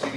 S5: CD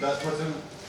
S5: 10%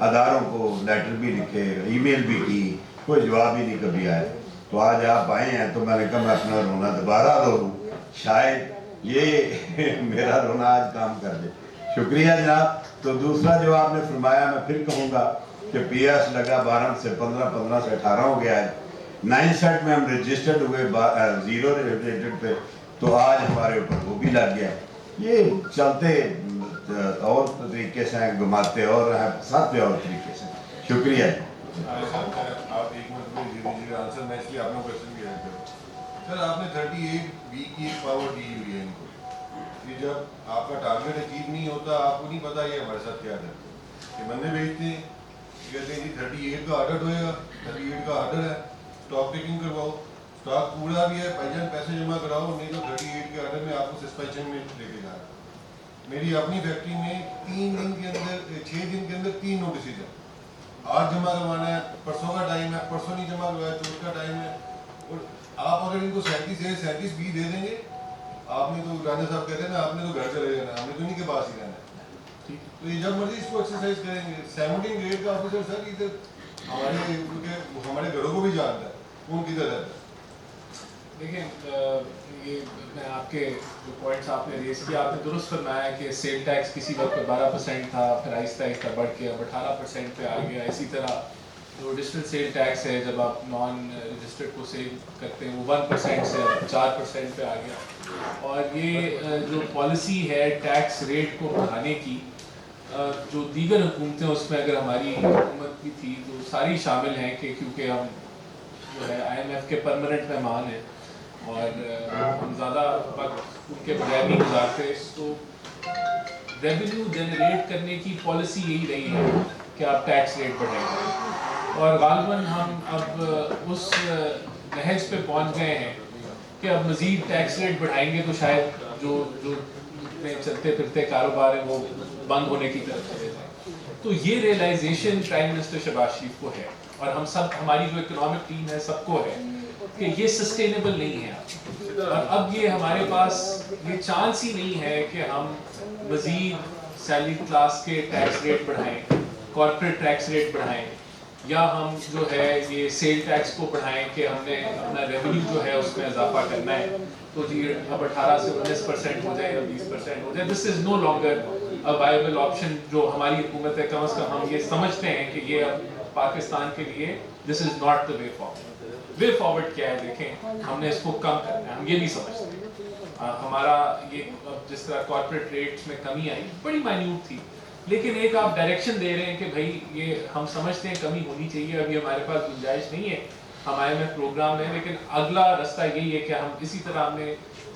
S7: اداروں کو لیٹر بھی لکھے, ای میل بھی کی, کوئی جواب ہی نہیں کبھی آیا. تو آج آپ آئے ہیں تو میں نے کہا میں اپنا رونا دوبارہ رو لوں, شاید یہ میرا رونا آج کام کر دے. شکریہ جناب. تو دوسرا جو آپ نے فرمایا میں پھر کہوں گا کہ پی ایس لگا 12 سے 15, 15 سے 18 ہو گیا ہے. 9 سیٹ میں ہم رجسٹرڈ ہوئے 0 ریلیٹڈ پہ, تو آج ہمارے اوپر وہ بھی لگ گیا. یہ چلتے اور طریقے سے ہیں, گھماتے اور ہیں ساتھ پہ اور طریقے سے. شکریہ.
S5: آپ ایک منٹ میں آنسر میں اس لیے آپ نے کوشچن کیا ہے سر, آپ نے 38B کی ایک پاور دی ہوئی ہے ان کو کہ جب آپ کا ٹارگیٹ اچیو نہیں ہوتا, آپ کو نہیں پتا یہ ہمارے ساتھ کیا کرتے ہیں. کہ بندے بھیجتے ہیں کہتے ہیں جی 38 کا آڈٹ ہوئے گا, 38 کا آرڈر ہے, اسٹاک ٹیکنگ کرواؤ, اسٹاک پورا بھی ہے, بھائی پیسے جمع کراؤ, نہیں تو 38 کے آرڈر میں آپ کو سسپینشن میں لے کے جا رہا ہے. میری اپنی فیکٹری میں 3 دن کے اندر 6 دن کے اندر 3 نوٹسز ہیں. آج جمع کروانا ہے, پرسوں کا ٹائم ہے, پرسوں نہیں جمع کروایا, چوتھ کا ٹائم ہے. اور آپ اگر ان کو 37B دے دیں گے, آپ نے تو راجا صاحب کہتے ہیں نا, آپ نے تو گھر چلے جانا, ہم نے تو نہیں کے پاس ہی رہنا ہے. تو یہ جب مرضی اس کو ایکسرسائز کریں گے. 17 گریڈ کا آفیسر سر ادھر ہمارے گھروں کو بھی جانتا ہے, کون کدھر رہتا ہے.
S4: دیکھیں یہ میں آپ کے جو پوائنٹس آپ نے ریز کیا, آپ نے درست فرمایا کہ سیل ٹیکس کسی وقت پہ 12% تھا, پھر آہستہ آہستہ بڑھ کے اب 18% پہ آ گیا. اسی طرح جو ڈیجیٹل سیل ٹیکس ہے, جب آپ نان رجسٹرڈ کو سیل کرتے ہیں, وہ 1% سے 4% پہ آ گیا. اور یہ جو پالیسی ہے ٹیکس ریٹ کو بڑھانے کی, جو دیگر حکومتیں اس میں اگر ہماری حکومت بھی تھی تو ساری شامل ہیں, کہ کیونکہ ہم جو ہے IMF کے پرماننٹ مہمان ہیں اور ہم زیادہ وقت ان کے بغیر نہیں گزارتے, تو ریونیو جنریٹ کرنے کی پالیسی یہی رہی ہے کہ آپ ٹیکس ریٹ بڑھائیں. اور غالباً ہم اب اس نہج پہ پہنچ گئے ہیں کہ اب مزید ٹیکس ریٹ بڑھائیں گے تو شاید جو چلتے پھرتے کاروبار ہیں وہ بند ہونے کی طرف چلے جائیں. تو یہ ریئلائزیشن پرائم منسٹر شہباز شریف کو ہے, اور ہم سب, ہماری جو اکنامک ٹیم ہے سب کو ہے کہ یہ سسٹینیبل نہیں ہے. اور اب یہ ہمارے پاس یہ چانس ہی نہیں ہے کہ ہم مزید سیلری کلاس کے ٹیکس ریٹ بڑھائیں, کارپوریٹ ٹیکس ریٹ بڑھائیں, یا ہم جو ہے یہ سیل ٹیکس کو بڑھائیں کہ ہم نے اپنا ریونیو جو ہے اس میں اضافہ کرنا ہے, تو جی اب 18 سے 19% ہو جائے یا 20% ہو جائے. This is no longer a viable option. جو ہماری حکومت ہے, کم از کم ہم یہ سمجھتے ہیں کہ یہ اب پاکستان کے لیے this is not the way forward. Way forward کیا ہے, دیکھیں ہم نے اس کو کم کرنا ہے, ہم یہ بھی سمجھتے ہیں. ہمارا یہ جس طرح کارپوریٹ ریٹس میں کمی آئی بڑی مائنیوٹ تھی, لیکن ایک آپ ڈائریکشن دے رہے ہیں کہ بھائی یہ ہم سمجھتے ہیں کمی ہونی چاہیے, ابھی ہمارے پاس گنجائش نہیں ہے, ہم IMF پروگرام میں, لیکن اگلا راستہ یہی ہے کہ ہم اسی طرح ہم نے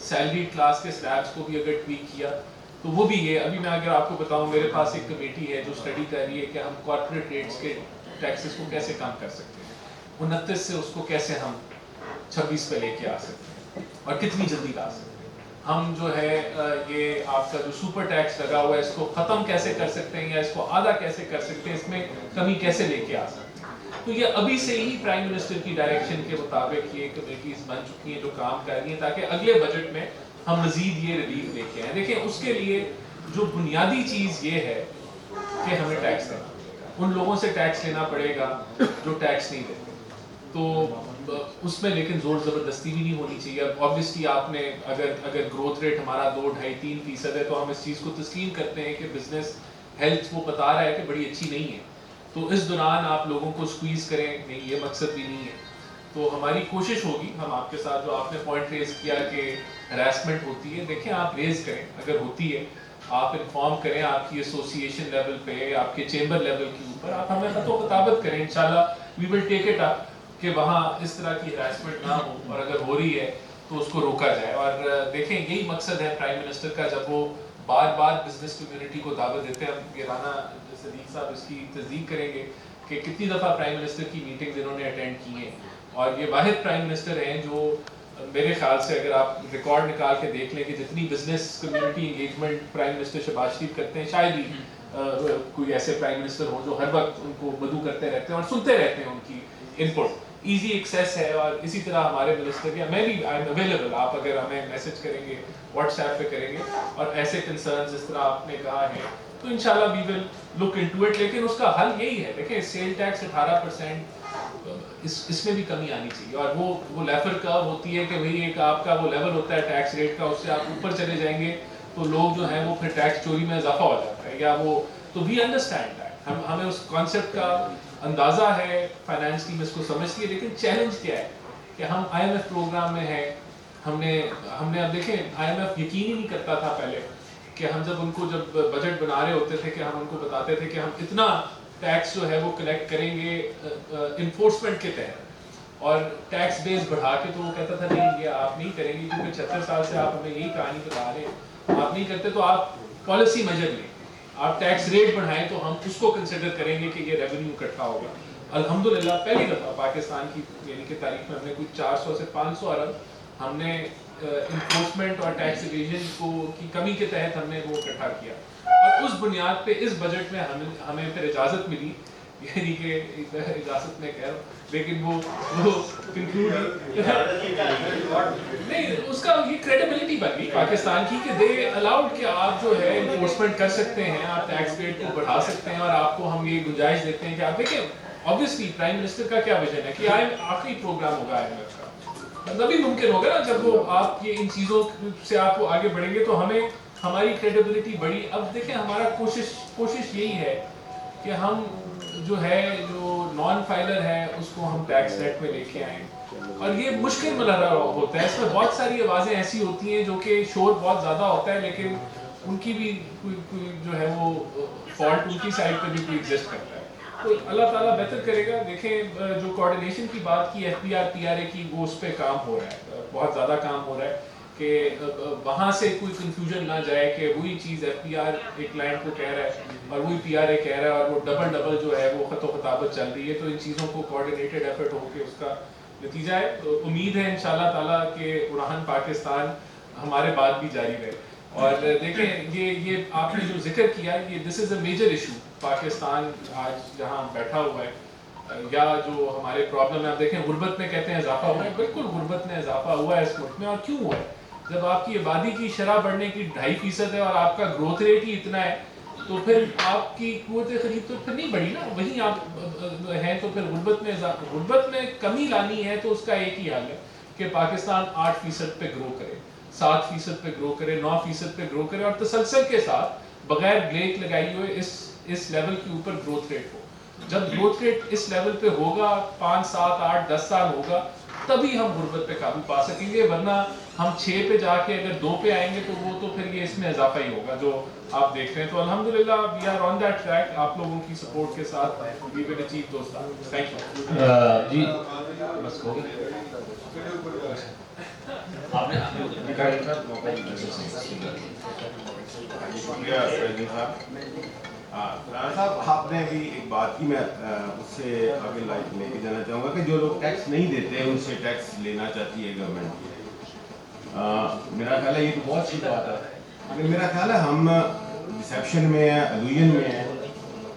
S4: سیلری کلاس کے سلیبس کو بھی اگر ٹویک کیا تو وہ بھی ہے. ابھی میں اگر آپ کو بتاؤں, میرے پاس ایک کمیٹی ہے جو اسٹڈی کر رہی ہے کہ ہم کارپوریٹ ریٹس کے ٹیکسز کو کیسے کم کر سکتے ہیں, 29 سے اس کو کیسے ہم 26 پہ لے کے آ سکتے ہیں, اور کتنی جلدی لا سکتے ہیں. ہم جو ہے یہ آپ کا جو سپر ٹیکس لگا ہوا ہے اس کو ختم کیسے کر سکتے ہیں, یا اس کو آدھا کیسے کر سکتے ہیں, اس میں کمی کیسے لے کے آ سکتے ہیں. تو یہ ابھی سے ہی پرائم منسٹر کی ڈائریکشن کے مطابق یہ کمیٹیز بن چکی ہیں جو کام کر رہی ہیں, تاکہ اگلے بجٹ میں ہم مزید یہ ریلیف لے کے آئیں. دیکھیں اس کے لیے جو بنیادی چیز یہ ہے کہ ہمیں ٹیکس دینا پڑے گا, ان لوگوں سے ٹیکس لینا پڑے گا جو ٹیکس نہیں دیتے. تو اس میں لیکن زور زبردستی بھی نہیں ہونی چاہیے. اب آبویسلی آپ نے اگر گروتھ ریٹ ہمارا 2-2.5-3% ہے تو ہم اس چیز کو تسلیم کرتے ہیں کہ بزنس ہیلتھ وہ بتا رہا ہے کہ بڑی اچھی نہیں ہے, تو اس دوران آپ لوگوں کو سکویز کریں, نہیں یہ مقصد بھی نہیں ہے. تو ہماری کوشش ہوگی, ہم آپ کے ساتھ جو آپ نے پوائنٹ ریز کیا کہ ہراسمنٹ ہوتی ہے, دیکھیں آپ ریز کریں, اگر ہوتی ہے آپ انفارم کریں آپ کی ایسوسیشن لیول پہ, آپ کے چیمبر لیول کے اوپر, آپ ہمیں خط و خطابت کریں, انشاءاللہ وی ول ٹیک اٹ اپ کہ وہاں اس طرح کی ہراسمنٹ نہ ہو, اور اگر ہو رہی ہے تو اس کو روکا جائے. اور دیکھیں یہی مقصد ہے پرائم منسٹر کا, جب وہ بار بار بزنس کمیونٹی کو دعوت دیتے ہیں. ہم یہ رانا صدیق صاحب اس کی تصدیق کریں گے کہ کتنی دفعہ پرائم منسٹر کی میٹنگز انہوں نے اٹینڈ کی ہیں, اور یہ واحد پرائم منسٹر ہیں جو میرے خیال سے اگر آپ ریکارڈ نکال کے دیکھ لیں کہ جتنی business community engagement prime minister Shehbaz Sharif کرتے ہیں, شاید ہی کوئی ایسے پرائم منسٹر ہوں جو ہر وقت ان کو مدعو کرتے رہتے ہیں اور سنتے رہتے ہیں ان کی ان پٹ. ایزی ایکسیس ہے, اور اسی طرح ہمارے منسٹر یا میں بھی آئی ایم اویلیبل, آپ اگر ہمیں میسج کریں گے واٹس ایپ پہ کریں گے, اور ایسے کنسرنز جس طرح آپ نے کہا ہے تو انشاءاللہ وی ول لک انٹو اٹ. لیکن اس کا حل یہی ہے, دیکھیں سیل ٹیکس 18%, اس میں بھی کمی آنی چاہیے. اور وہ لیفر کرو ہوتی ہے کہ بھئی ایک آپ کا وہ لیول ہوتا ہے ٹیکس ریٹ کا, اس سے آپ اوپر چلے جائیں گے تو لوگ جو ہیں وہ پھر ٹیکس چوری میں اضافہ ہو جاتا ہے, یا وہ تو وی انڈرسٹینڈ دیٹ, ہمیں اس کانسیپٹ کا اندازہ ہے, فائنانس ٹیم اس کو سمجھتی ہے. لیکن چیلنج کیا ہے کہ ہم آئی ایم ایف پروگرام میں ہیں, ہم نے اب دیکھیں آئی ایم ایف یقین ہی نہیں کرتا تھا پہلے کہ ہم جب ان کو جب بجٹ بنا رہے ہوتے تھے کہ ہم ان کو بتاتے تھے کہ ہم اتنا ٹیکس جو ہے وہ کلیکٹ کریں گے انفورسمنٹ کے تحت, اور ٹیکس بیس بڑھا کے, تو وہ کہتا تھا نہیں یہ آپ نہیں کریں گے کیونکہ 76 سال سے آپ ہمیں یہی کہانی بتا رہے ہیں, آپ نہیں کرتے تو آپ پالیسی میجر لیں, آپ ٹیکس ریٹ بڑھائیں تو ہم اس کو کنسیڈر کریں گے کہ یہ ریونیو اکٹھا ہوگا. الحمدللہ پہلی دفعہ پاکستان کی یعنی کہ تاریخ میں ہم نے کوئی 400 سے 500 ارب ہم نے انفورسمنٹ اور ٹیکس ایویژن کی کمی کے تحت ہم نے وہ اکٹھا کیا, اور اس بنیاد پہ اس بجٹ میں ہمیں پھر اجازت ملی, یعنی کہ اجازت میں کہہ رہا ہوں لیکن وہ کنکلوڈ نہیں, اس کا یہ کریڈیبلٹی بن گئی پاکستان کی کہ دے الاؤڈ کہ آپ جو ہے انفورسمنٹ کر سکتے ہیں, آپ ٹیکس ریٹ کو بڑھا سکتے ہیں, اور آپ کو ہم یہ گنجائش دیتے ہیں کہ آپ دیکھیں obviously پرائم منسٹر کا کیا ویژن ہے کہ آخری پروگرام ہوگا آئی ایم ایف کا, تبھی ممکن ہوگا نا جب وہ آپ یہ ان چیزوں سے آپ کو آگے بڑھیں گے تو ہماری کریڈیبلٹی بڑھی. اب دیکھیں ہمارا کوشش یہی ہے کہ ہم جو نان فائلر ہے اس کو ہم ٹیکس نیٹ میں لے کے آئیں, اور یہ مشکل مرحلہ ہوتا ہے, اس میں بہت ساری آوازیں ایسی ہوتی ہیں جو کہ شور بہت زیادہ ہوتا ہے, لیکن ان کی بھی کوئی جو ہے وہ فالٹ ان کی سائڈ پہ بھی کوئی ایگزسٹ کرتا ہے. تو اللہ تعالیٰ بہتر کرے گا. دیکھیں جو کوآرڈینیشن کی بات کی F P R P R A کی, وہ اس پہ کام ہو رہا ہے, بہت زیادہ کام ہو رہا ہے کہ وہاں سے کوئی کنفیوژن نہ جائے کہ وہی چیز ایف پی آر ایک کلائنٹ کو کہہ رہا ہے اور وہی پی آر اے کہہ رہا ہے, اور وہ ڈبل جو ہے وہ خط و خطابت چل رہی ہے. تو ان چیزوں کو کوآرڈینیٹڈ ایفرٹ ہو کے اس کا نتیجہ ہے. تو امید ہے انشاءاللہ تعالیٰ کہ اڑان پاکستان ہمارے بعد بھی جاری رہے. اور دیکھیں یہ آپ نے جو ذکر کیا, یہ دس از اے میجر ایشو. پاکستان آج جہاں بیٹھا ہوا ہے, یا جو ہمارے پرابلم ہے, آپ دیکھیں غربت میں کہتے ہیں اضافہ ہوا ہے, بالکل غربت میں اضافہ ہوا ہے اس ملک میں. اور کیوں ہوا ہے؟ جب آپ کی آبادی کی شرح بڑھنے کی 2.5% ہے اور آپ کا گروتھ ریٹ ہی اتنا ہے, تو پھر آپ کی قوت خرید تو پھر نہیں بڑھی نا, وہیں آپ ہیں. تو پھر غربت میں کمی لانی ہے تو اس کا ایک ہی حل ہے کہ پاکستان 8% پہ گرو کرے, 7% پہ گرو کرے, 9% پہ گرو کرے, اور تسلسل کے ساتھ بغیر بریک لگائی ہوئے اس لیول کے اوپر گروتھ ریٹ ہو. جب گروتھ ریٹ اس لیول پہ ہوگا, 5 7 8 10 سال ہوگا, تبھی ہم غربت پہ قابو پا سکیں گے. ورنہ ہم 6 پہ جا کے اگر 2 پہ آئیں گے تو وہ تو پھر یہ اس میں اضافہ ہی ہوگا جو آپ دیکھ رہے ہیں. تو الحمدللہ we are on that track. آپ لوگوں کی سپورٹ کے ساتھ we will achieve those targets. Thank you.
S1: جی بس ہو گیا. آپ نے
S8: شکریہ رانا صاحب, آپ نے بھی ایک بات کی, میں اس سے آگے لے کے جانا چاہوں گا کہ جو لوگ ٹیکس نہیں دیتے ان سے ٹیکس لینا چاہتی ہے گورنمنٹ. میرا خیال ہے یہ تو بہت اچھی بات ہے, لیکن میرا خیال ہے ہم ریسیپشن میں ہیں, الوژن میں ہیں.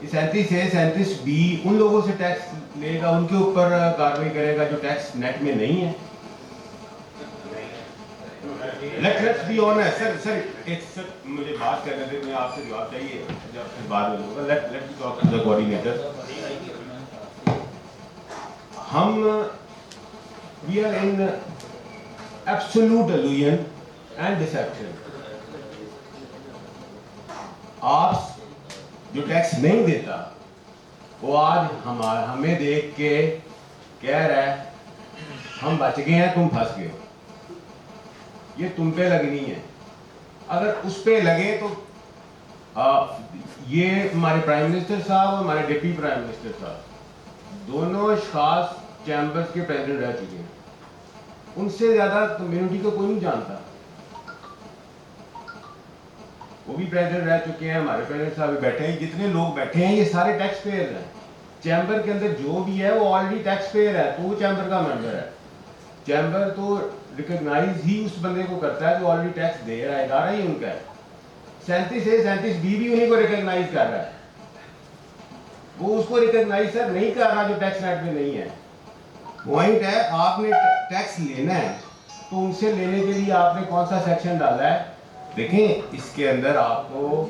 S8: 37 ہے 37B ان لوگوں سے ٹیکس لے گا, ان کے اوپر کارروائی کرے گا جو ٹیکس نیٹ میں نہیں ہے. Let's be honest. سر ایک سر مجھے بات کرنے دیں, میں آپ سے جواب چاہیے جب پھر بعد میں لوں گا. Let's talk to the coordinator. ہم we are in absolute illusion and deception. آپ جو ٹیکس نہیں دیتا وہ آج ہمیں دیکھ کے کہہ رہا ہے ہم بچ گئے ہیں, تم پھنس گئے ہو, یہ تم پہ لگنی ہے. اگر اس پہ لگے تو یہ ہمارے پرائم منسٹر صاحب اور ہمارے ڈپٹی پرائم منسٹر صاحب دونوں اشخاص چیمبرز کے پریزیڈنٹ رہ چکے ہیں. ان سے زیادہ کمیونٹی کو کوئی نہیں جانتا. وہ بھی پریزیڈنٹ رہ چکے ہیں, ہمارے پریزیڈنٹ صاحب بھی بیٹھے ہیں, جتنے لوگ بیٹھے ہیں یہ سارے ٹیکس پیئر ہیں. چیمبر کے اندر جو بھی ہے وہ آلریڈی ٹیکس پیئر ہے, تو وہ چیمبر کا ممبر ہے. چیمبر تو ریکگنائز ہی اس بندے کو کرتا ہے جو آلریڈی ٹیکس دے رہا ہے, ادارہ ہی ان کا ہے. 37A 37B بھی انہیں کو ریکگنائز کر رہا ہے. وہ اس کو ریکگنائز سر نہیں کر رہا جو ٹیکس نیٹ میں نہیں ہے. پوائنٹ ہے آپ نے ٹیکس لینا ہے تو ان سے لینے کے لیے آپ نے کون سا سیکشن ڈالا ہے. دیکھیں اس کے اندر آپ کو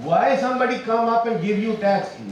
S8: Why somebody come up and give you tax?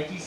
S4: IT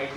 S4: IT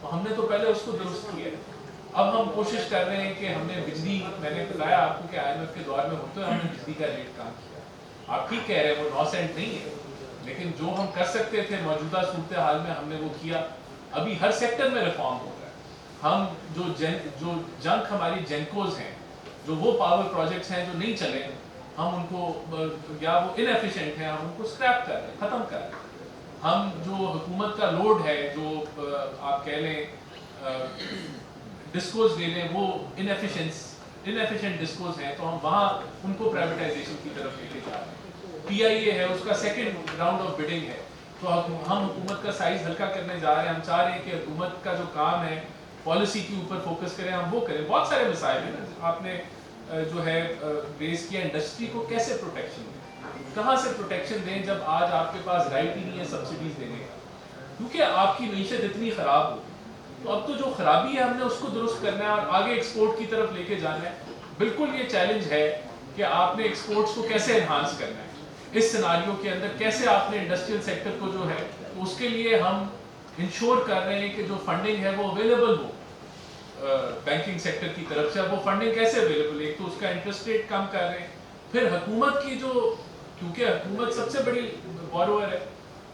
S4: تو ہم نے تو پہلے اس کو درست کیا ہے. اب ہم کوشش کر رہے ہیں کہ ہم نے بجلی, میں نے بتایا آپ کو کہ IMF کے دور میں ہوتے ہوئے ہم نے بجلی کا ریٹ کم کیا. آپ ٹھیک کہہ رہے ہیں وہ 9 سینٹ نہیں ہے, لیکن جو ہم کر سکتے تھے موجودہ صورتحال میں ہم نے وہ کیا. ابھی ہر سیکٹر میں ریفارم ہو رہا ہے. ہم جو جنک ہماری جینکوز ہیں, جو وہ پاور پروجیکٹس ہیں جو نہیں چلے, ہم ان کو یا وہ انیفیشینٹ ہیں, ہم ان کو اسکریپ کر رہے ہیں, ختم کر رہے ہیں. ہم جو حکومت کا لوڈ ہے, جو آپ کہہ لیں ڈسکوز لے لیں, وہ انیفیشینٹ ڈسکوز ہیں, تو ہم وہاں ان کو پرائیویٹائزیشن کی طرف لے کے جا رہے ہیں. PIA ہے, اس کا سیکنڈ راؤنڈ آف بڈنگ ہے, تو ہم حکومت کا سائز ہلکا کرنے جا رہے ہیں. ہم چاہ رہے ہیں کہ حکومت کا جو کام ہے پالیسی کے اوپر فوکس کریں, ہم وہ کریں. بہت سارے مسائل ہیں آپ نے جو ہے ریز کیا. انڈسٹری کو کیسے پروٹیکشن دیں, کہاں سے پروٹیکشن دیں جب آج آپ کے پاس رائٹ ہی نہیں ہے سبسڈیز دینے کا, کیونکہ آپ کی معیشت اتنی خراب ہو. تو اب تو جو خرابی ہے ہم نے اس کو درست کرنا ہے اور آگے ایکسپورٹ کی طرف لے کے جانا ہے. بالکل یہ چیلنج ہے کہ آپ نے ایکسپورٹس کو کیسے انہانس کرنا ہے اس سیناریو کے اندر, کیسے آپ نے انڈسٹریل سیکٹر کو جو ہے, اس کے لیے ہم انشور کر رہے ہیں کہ جو فنڈنگ ہے وہ اویلیبل ہو بینکنگ سیکٹر کی طرف سے. اب وہ فنڈنگ کیسے اویلیبل ہے, ایک تو اس کا انٹرسٹ ریٹ کم کر رہے ہیں, پھر حکومت کی جو, کیونکہ حکومت سب سے بڑی بوروور ہے,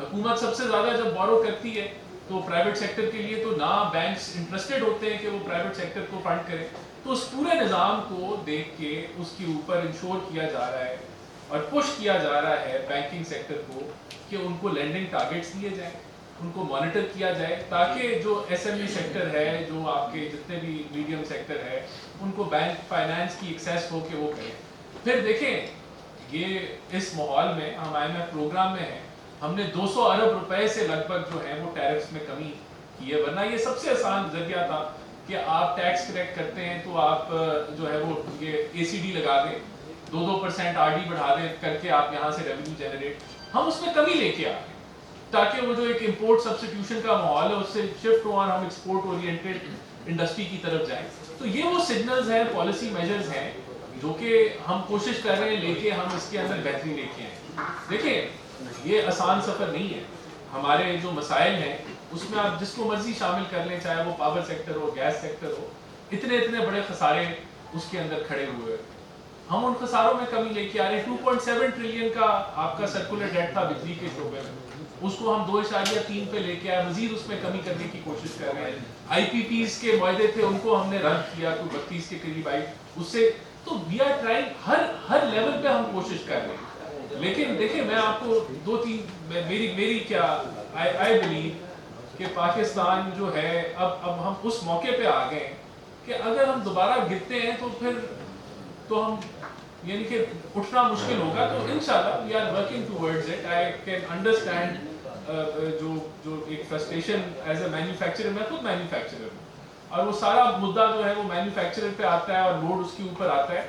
S4: حکومت سب سے زیادہ جب بورو کرتی ہے تو پرائیویٹ سیکٹر کے لیے تو نہ بینکس انٹرسٹڈ ہوتے ہیں کہ وہ پرائیویٹ سیکٹر کو فنڈ کریں. تو اس پورے نظام کو دیکھ کے اس کے اوپر انشور کیا جا رہا ہے اور پش کیا جا رہا ہے بینکنگ سیکٹر کو کہ ان کو لینڈنگ ٹارگیٹس دیے جائیں, ان کو مانیٹر کیا جائے, تاکہ جو SME سیکٹر ہے, جو آپ کے جتنے بھی میڈیم سیکٹر ہے, ان کو بینک فائنانس کی ایکسیس ہو کہ وہ کریں. پھر دیکھیں یہ اس ماحول میں ہم IMF پروگرام میں ہیں, ہم نے 200 ارب روپے سے لگ بھگ جو ہے وہ ٹیرفس میں کمی کی ہے. ورنہ یہ سب سے آسان ذریعہ تھا کہ آپ ٹیکس کلیکٹ کرتے ہیں تو آپ جو ہے وہ یہ ACD لگا دیں, 2% RD بڑھا دیں کر کے آپ یہاں سے ریونیو جنریٹ. ہم اس میں کمی لے کے آ گئے تاکہ وہ جو ایک امپورٹ سبسٹیوشن کا ماحول ہے اس سے شفٹ ہو اور ہم ایکسپورٹ اورینٹڈ انڈسٹری کی طرف جائیں. تو یہ وہ سگنلز ہیں, پالیسی میجرز ہیں جو کہ ہم کوشش کر رہے ہیں لے کے ہم اس کے اندر بہتری لے کے آئیں. دیکھیں یہ آسان سفر نہیں ہے. ہمارے جو مسائل ہیں اس میں آپ جس کو مرضی شامل کر لیں, چاہے وہ پاور سیکٹر ہو, گیس سیکٹر ہو, اتنے بڑے خسارے اس کے اندر کھڑے ہوئے. ہم ان خساروں میں کمی لے کے آ رہے ہیں. 2.7 ٹریلین کا آپ کا سرکولر ڈیٹ تھا بجلی کے شعبے میں, اس کو ہم 2.3 پہ لے کے آئے, مزید اس میں کمی کرنے کی کوشش کر رہے ہیں. IPPs کے معاہدے تھے ان کو ہم نے رد کیا, کوئی 32 کے قریب آئی اس سے. تو وی آر ٹرائنگ, ہر لیول پہ ہم کوشش کر رہے ہیں. لیکن دیکھیں میں آپ کو 2-3 میری کیا آئی بلیو کہ پاکستان جو ہے اب ہم اس موقع پہ آ گئے کہ اگر ہم دوبارہ گرتے ہیں تو پھر تو ہم یعنی کہ اٹھنا مشکل ہوگا. تو انشاءاللہ we are working towards it. I can understand جو ایک فرسٹریشن ایز اے مینوفیکچرر, میں خود مینوفیکچرر ہوں, اور وہ سارا مدعا جو ہے وہ مینوفیکچرر پہ آتا ہے اور لوڈ اس کے اوپر آتا ہے.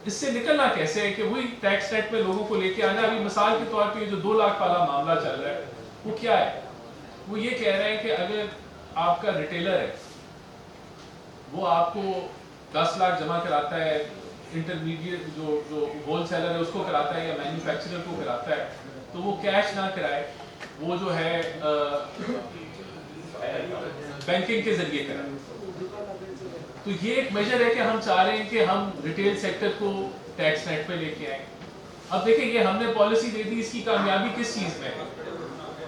S4: اس سے نکلنا کیسے ہے کہ وہی ٹیکس ریٹ میں لوگوں کو لے کے آنا. ابھی مثال کے طور پہ جو 2 لاکھ والا معاملہ چل رہا ہے وہ کیا ہے, وہ یہ کہہ رہے ہیں کہ اگر آپ کا ریٹیلر ہے وہ آپ کو 10 لاکھ جمع کراتا ہے, انٹرمیڈیٹ جو ہول سیلر ہے اس کو کراتا ہے یا مینوفیکچرر کو کراتا ہے, تو وہ کیش نہ کرائے, وہ جو ہے بینکنگ کے ذریعے کرائے. تو یہ ایک میجر ہے کہ ہم چاہ رہے ہیں کہ ہم ریٹیل سیکٹر کو ٹیکس نیٹ پہ لے کے آئیں. اب دیکھیں یہ ہم نے پالیسی دے دی, اس کی کامیابی کس چیز میں ہے؟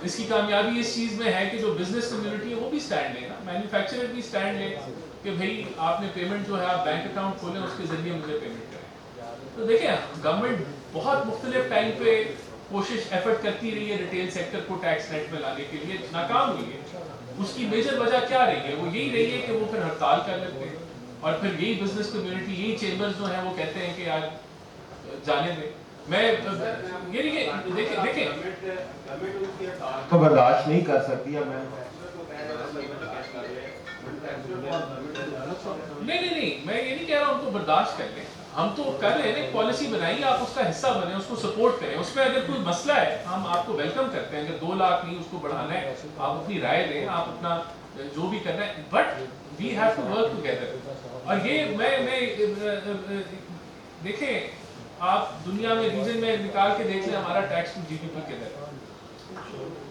S4: اس کی کامیابی اس چیز میں ہے کہ جو بزنس کمیونٹی ہے وہ بھی سٹینڈ لے نا, مینوفیکچرر بھی سٹینڈ لے کہ بھئی آپ نے پیمنٹ جو ہے آپ بینک اکاؤنٹ کھولیں, اس کے ذریعے مجھے پیمنٹ کریں. تو دیکھیں گورنمنٹ بہت مختلف ٹائم پہ کوشش ایفرٹ کرتی رہی ہے ریٹیل سیکٹر کو ٹیکس نیٹ میں لانے کے لیے, ناکام ہوئی ہے. اس کی میجر وجہ کیا رہی ہے؟ وہ یہی رہی ہے کہ وہ پھر ہڑتال کر لیتے ہیں اور پھر یہی بزنس کمیونٹی, یہی چیمبرز جو ہیں وہ کہتے ہیں کہ یار جانے دیں. میں یہ دیکھیں
S8: تو برداشت نہیں کر سکتی ہے.
S4: نہیں میں یہ نہیں کہہ رہا ہوں ان کو برداشت کر لیں, ہم تو کر رہے ہیں, پالیسی بنائیے, آپ اس کا حصہ بنیں, اس کو سپورٹ کریں. اس میں اگر کوئی مسئلہ ہے ہم آپ کو ویلکم کرتے ہیں. اگر 2 لاکھ نہیں اس کو بڑھانا ہے, آپ اپنی رائے دیں, آپ اپنا جو بھی کرنا ہے, but we have to work together. اور یہ میں دیکھیں آپ دنیا میں ریجن میں نکال کے دیکھ لیں ہمارا ٹیکس ٹو GDP کے در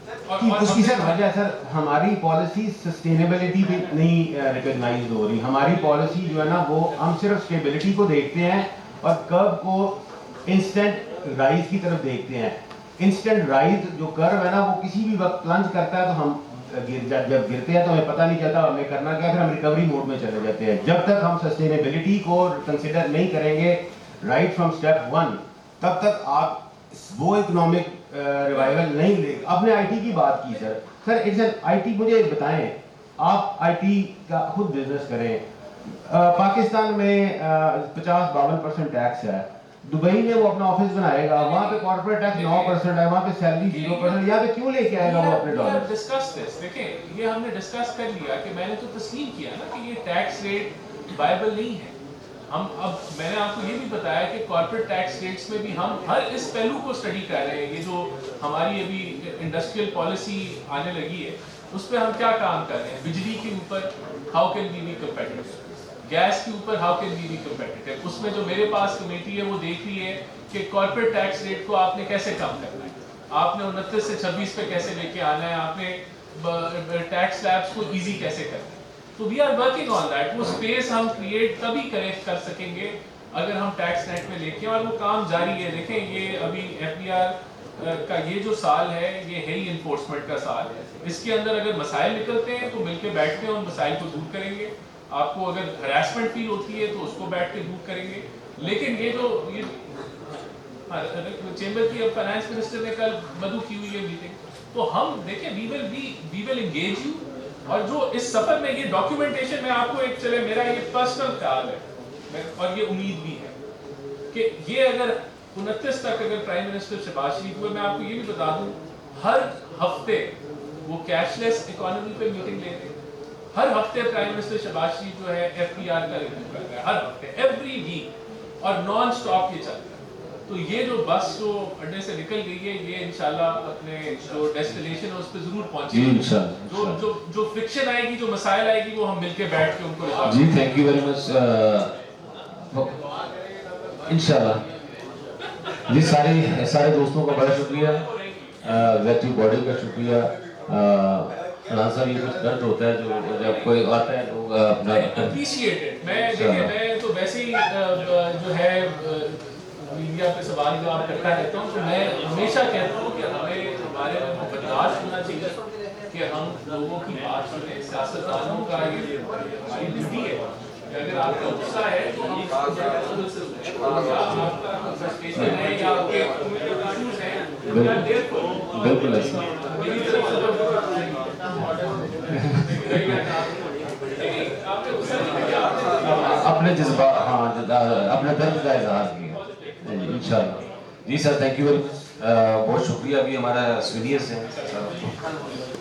S8: اس کی سر وجہ سر ہماری پالیسی سسٹینیبلٹی بھی نہیں ریکگنائز ہو رہی. ہماری پالیسی جو ہے نا وہ ہم صرف اسٹیبلٹی کو دیکھتے ہیں اور کرو کو انسٹنٹ رائز کی طرف دیکھتے ہیں. انسٹنٹ رائز جو کرو ہے نا وہ کسی بھی وقت پلنج کرتا ہے تو ہم جب گرتے ہیں تو ہمیں پتہ نہیں چلتا ہمیں کرنا کیا, پھر ہم ریکوری موڈ میں چلے جاتے ہیں. جب تک ہم سسٹینیبلٹی کو کنسیڈر نہیں کریں گے رائٹ فرام اسٹیپ 1 تب تک آپ وہ اکنامک ریوائول نہیں لے. آپ نے آئی ٹی کی بات کی سر آئی ٹی مجھے بتائیں, آپ آئی ٹی کا خود بزنس کریں. پاکستان میں 50-52% ٹیکس ہے. دبئی میں وہ اپنا آفس بنائے گا, وہاں پہ کارپوریٹ ٹیکس 9% ہے, وہاں پہ سیلری 0%. یہاں پہ کیوں لے کے آئے گا وہ اپنے ڈالر؟
S4: دیکھیں یہ ہم نے ڈسکس کر لیا کہ میں نے تو تسلیم کیا نا کہ یہ ٹیکس ریٹ وائبل نہیں ہے. ہم اب میں نے آپ کو یہ بھی بتایا کہ کارپوریٹ ٹیکس ریٹس میں بھی ہم ہر اس پہلو کو اسٹڈی کر رہے ہیں. یہ جو ہماری ابھی انڈسٹریل پالیسی آنے لگی ہے اس پہ ہم کیا کام کر رہے ہیں. بجلی کے اوپر how can we be competitive, gas کے اوپر how can we be competitive. اس میں جو میرے پاس کمیٹی ہے وہ دیکھ رہی ہے کہ کارپوریٹ ٹیکس ریٹ کو آپ نے کیسے کم کرنا ہے, آپ نے 29 سے 26 پہ کیسے لے کے آنا ہے, آپ نے ٹیکس سلیبس کو ایزی کیسے کرنا ہے. تو we are working on that. وہ اسپیس ہم کریٹ تبھی کر سکیں گے اگر ہم ٹیکس نیٹ میں لے کے, اور وہ کام جاری ہے. دیکھیں یہ ابھی ایف بی آر کا یہ جو سال ہے یہ ہے ہی انفورسمنٹ کا سال. اس کے اندر اگر مسائل نکلتے ہیں تو مل کے بیٹھتے ہیں ان مسائل کو دور کریں گے. آپ کو اگر ہراسمنٹ فیل ہوتی ہے تو اس کو بیٹھ کے دور کریں گے. لیکن یہ جو چیمبر کی فائنانس منسٹر نے کل مدعو کی ہوئی ہے میٹنگ, تو ہم دیکھیں وی ول انگیج یو. اور جو اس سفر میں یہ ڈاکیومنٹیشن میں آپ کو ایک چلے میرا یہ پرسنل خیال ہے اور یہ امید بھی ہے کہ یہ اگر 29 تک اگر پرائم منسٹر شہباز شریف ہوئے, میں آپ کو یہ بھی بتا دوں ہر ہفتے وہ کیش لیس اکانومی پہ میٹنگ لے رہے ہیں. ہر ہفتے پرائم منسٹر شہباز شریف جو ہے ایف پی آر کا ریویو کر رہا ہے ہر ہفتے, ایوری ویک, اور نان سٹاپ یہ چل رہا ہے. تو یہ جو بس جو اڈے سے نکل گئی ہے یہ انشاءاللہ اپنے جو ڈیسٹینیشن ہے اس پہ ضرور پہنچے گی. جو فکشن آئے گی, جو مسائل آئے گی, وہ ہم مل کے بیٹھ کے ان کو ریزالو.
S1: جی تھینک یو ویری مچ. انشاءاللہ جی سارے دوستوں کا بڑا شکریہ, ایگزیکٹو باڈی کا شکریہ. رحمان صاحب یہ کچھ درد ہوتا ہے جو جب کوئی آتا ہے لوگ اپنا
S4: اپریشیٹڈ. میں تو ویسے ہی جو ہے میڈیا پہ سوال جواب کرتا رہتا ہوں, تو میں ہمیشہ کہتا ہوں کہ ہمیں ہمارے میں برداشت ہونا چاہیے کہ ہم لوگوں کی بات سنیں. سیاستدانوں کا یہ ہماری ڈیوٹی ہے کہ اگر آپ کا غصہ ہے تو ہم آپ کا فرسٹریشن ہے یا آپ کے ایشوز ہیں
S1: بالکل ایسا اپنے جذبات, ہاں اپنے درد کا اظہار کیا انشاءاللہ. جی sir thank you very much, بہت شکریہ. ابھی ہمارا سینئرس ہیں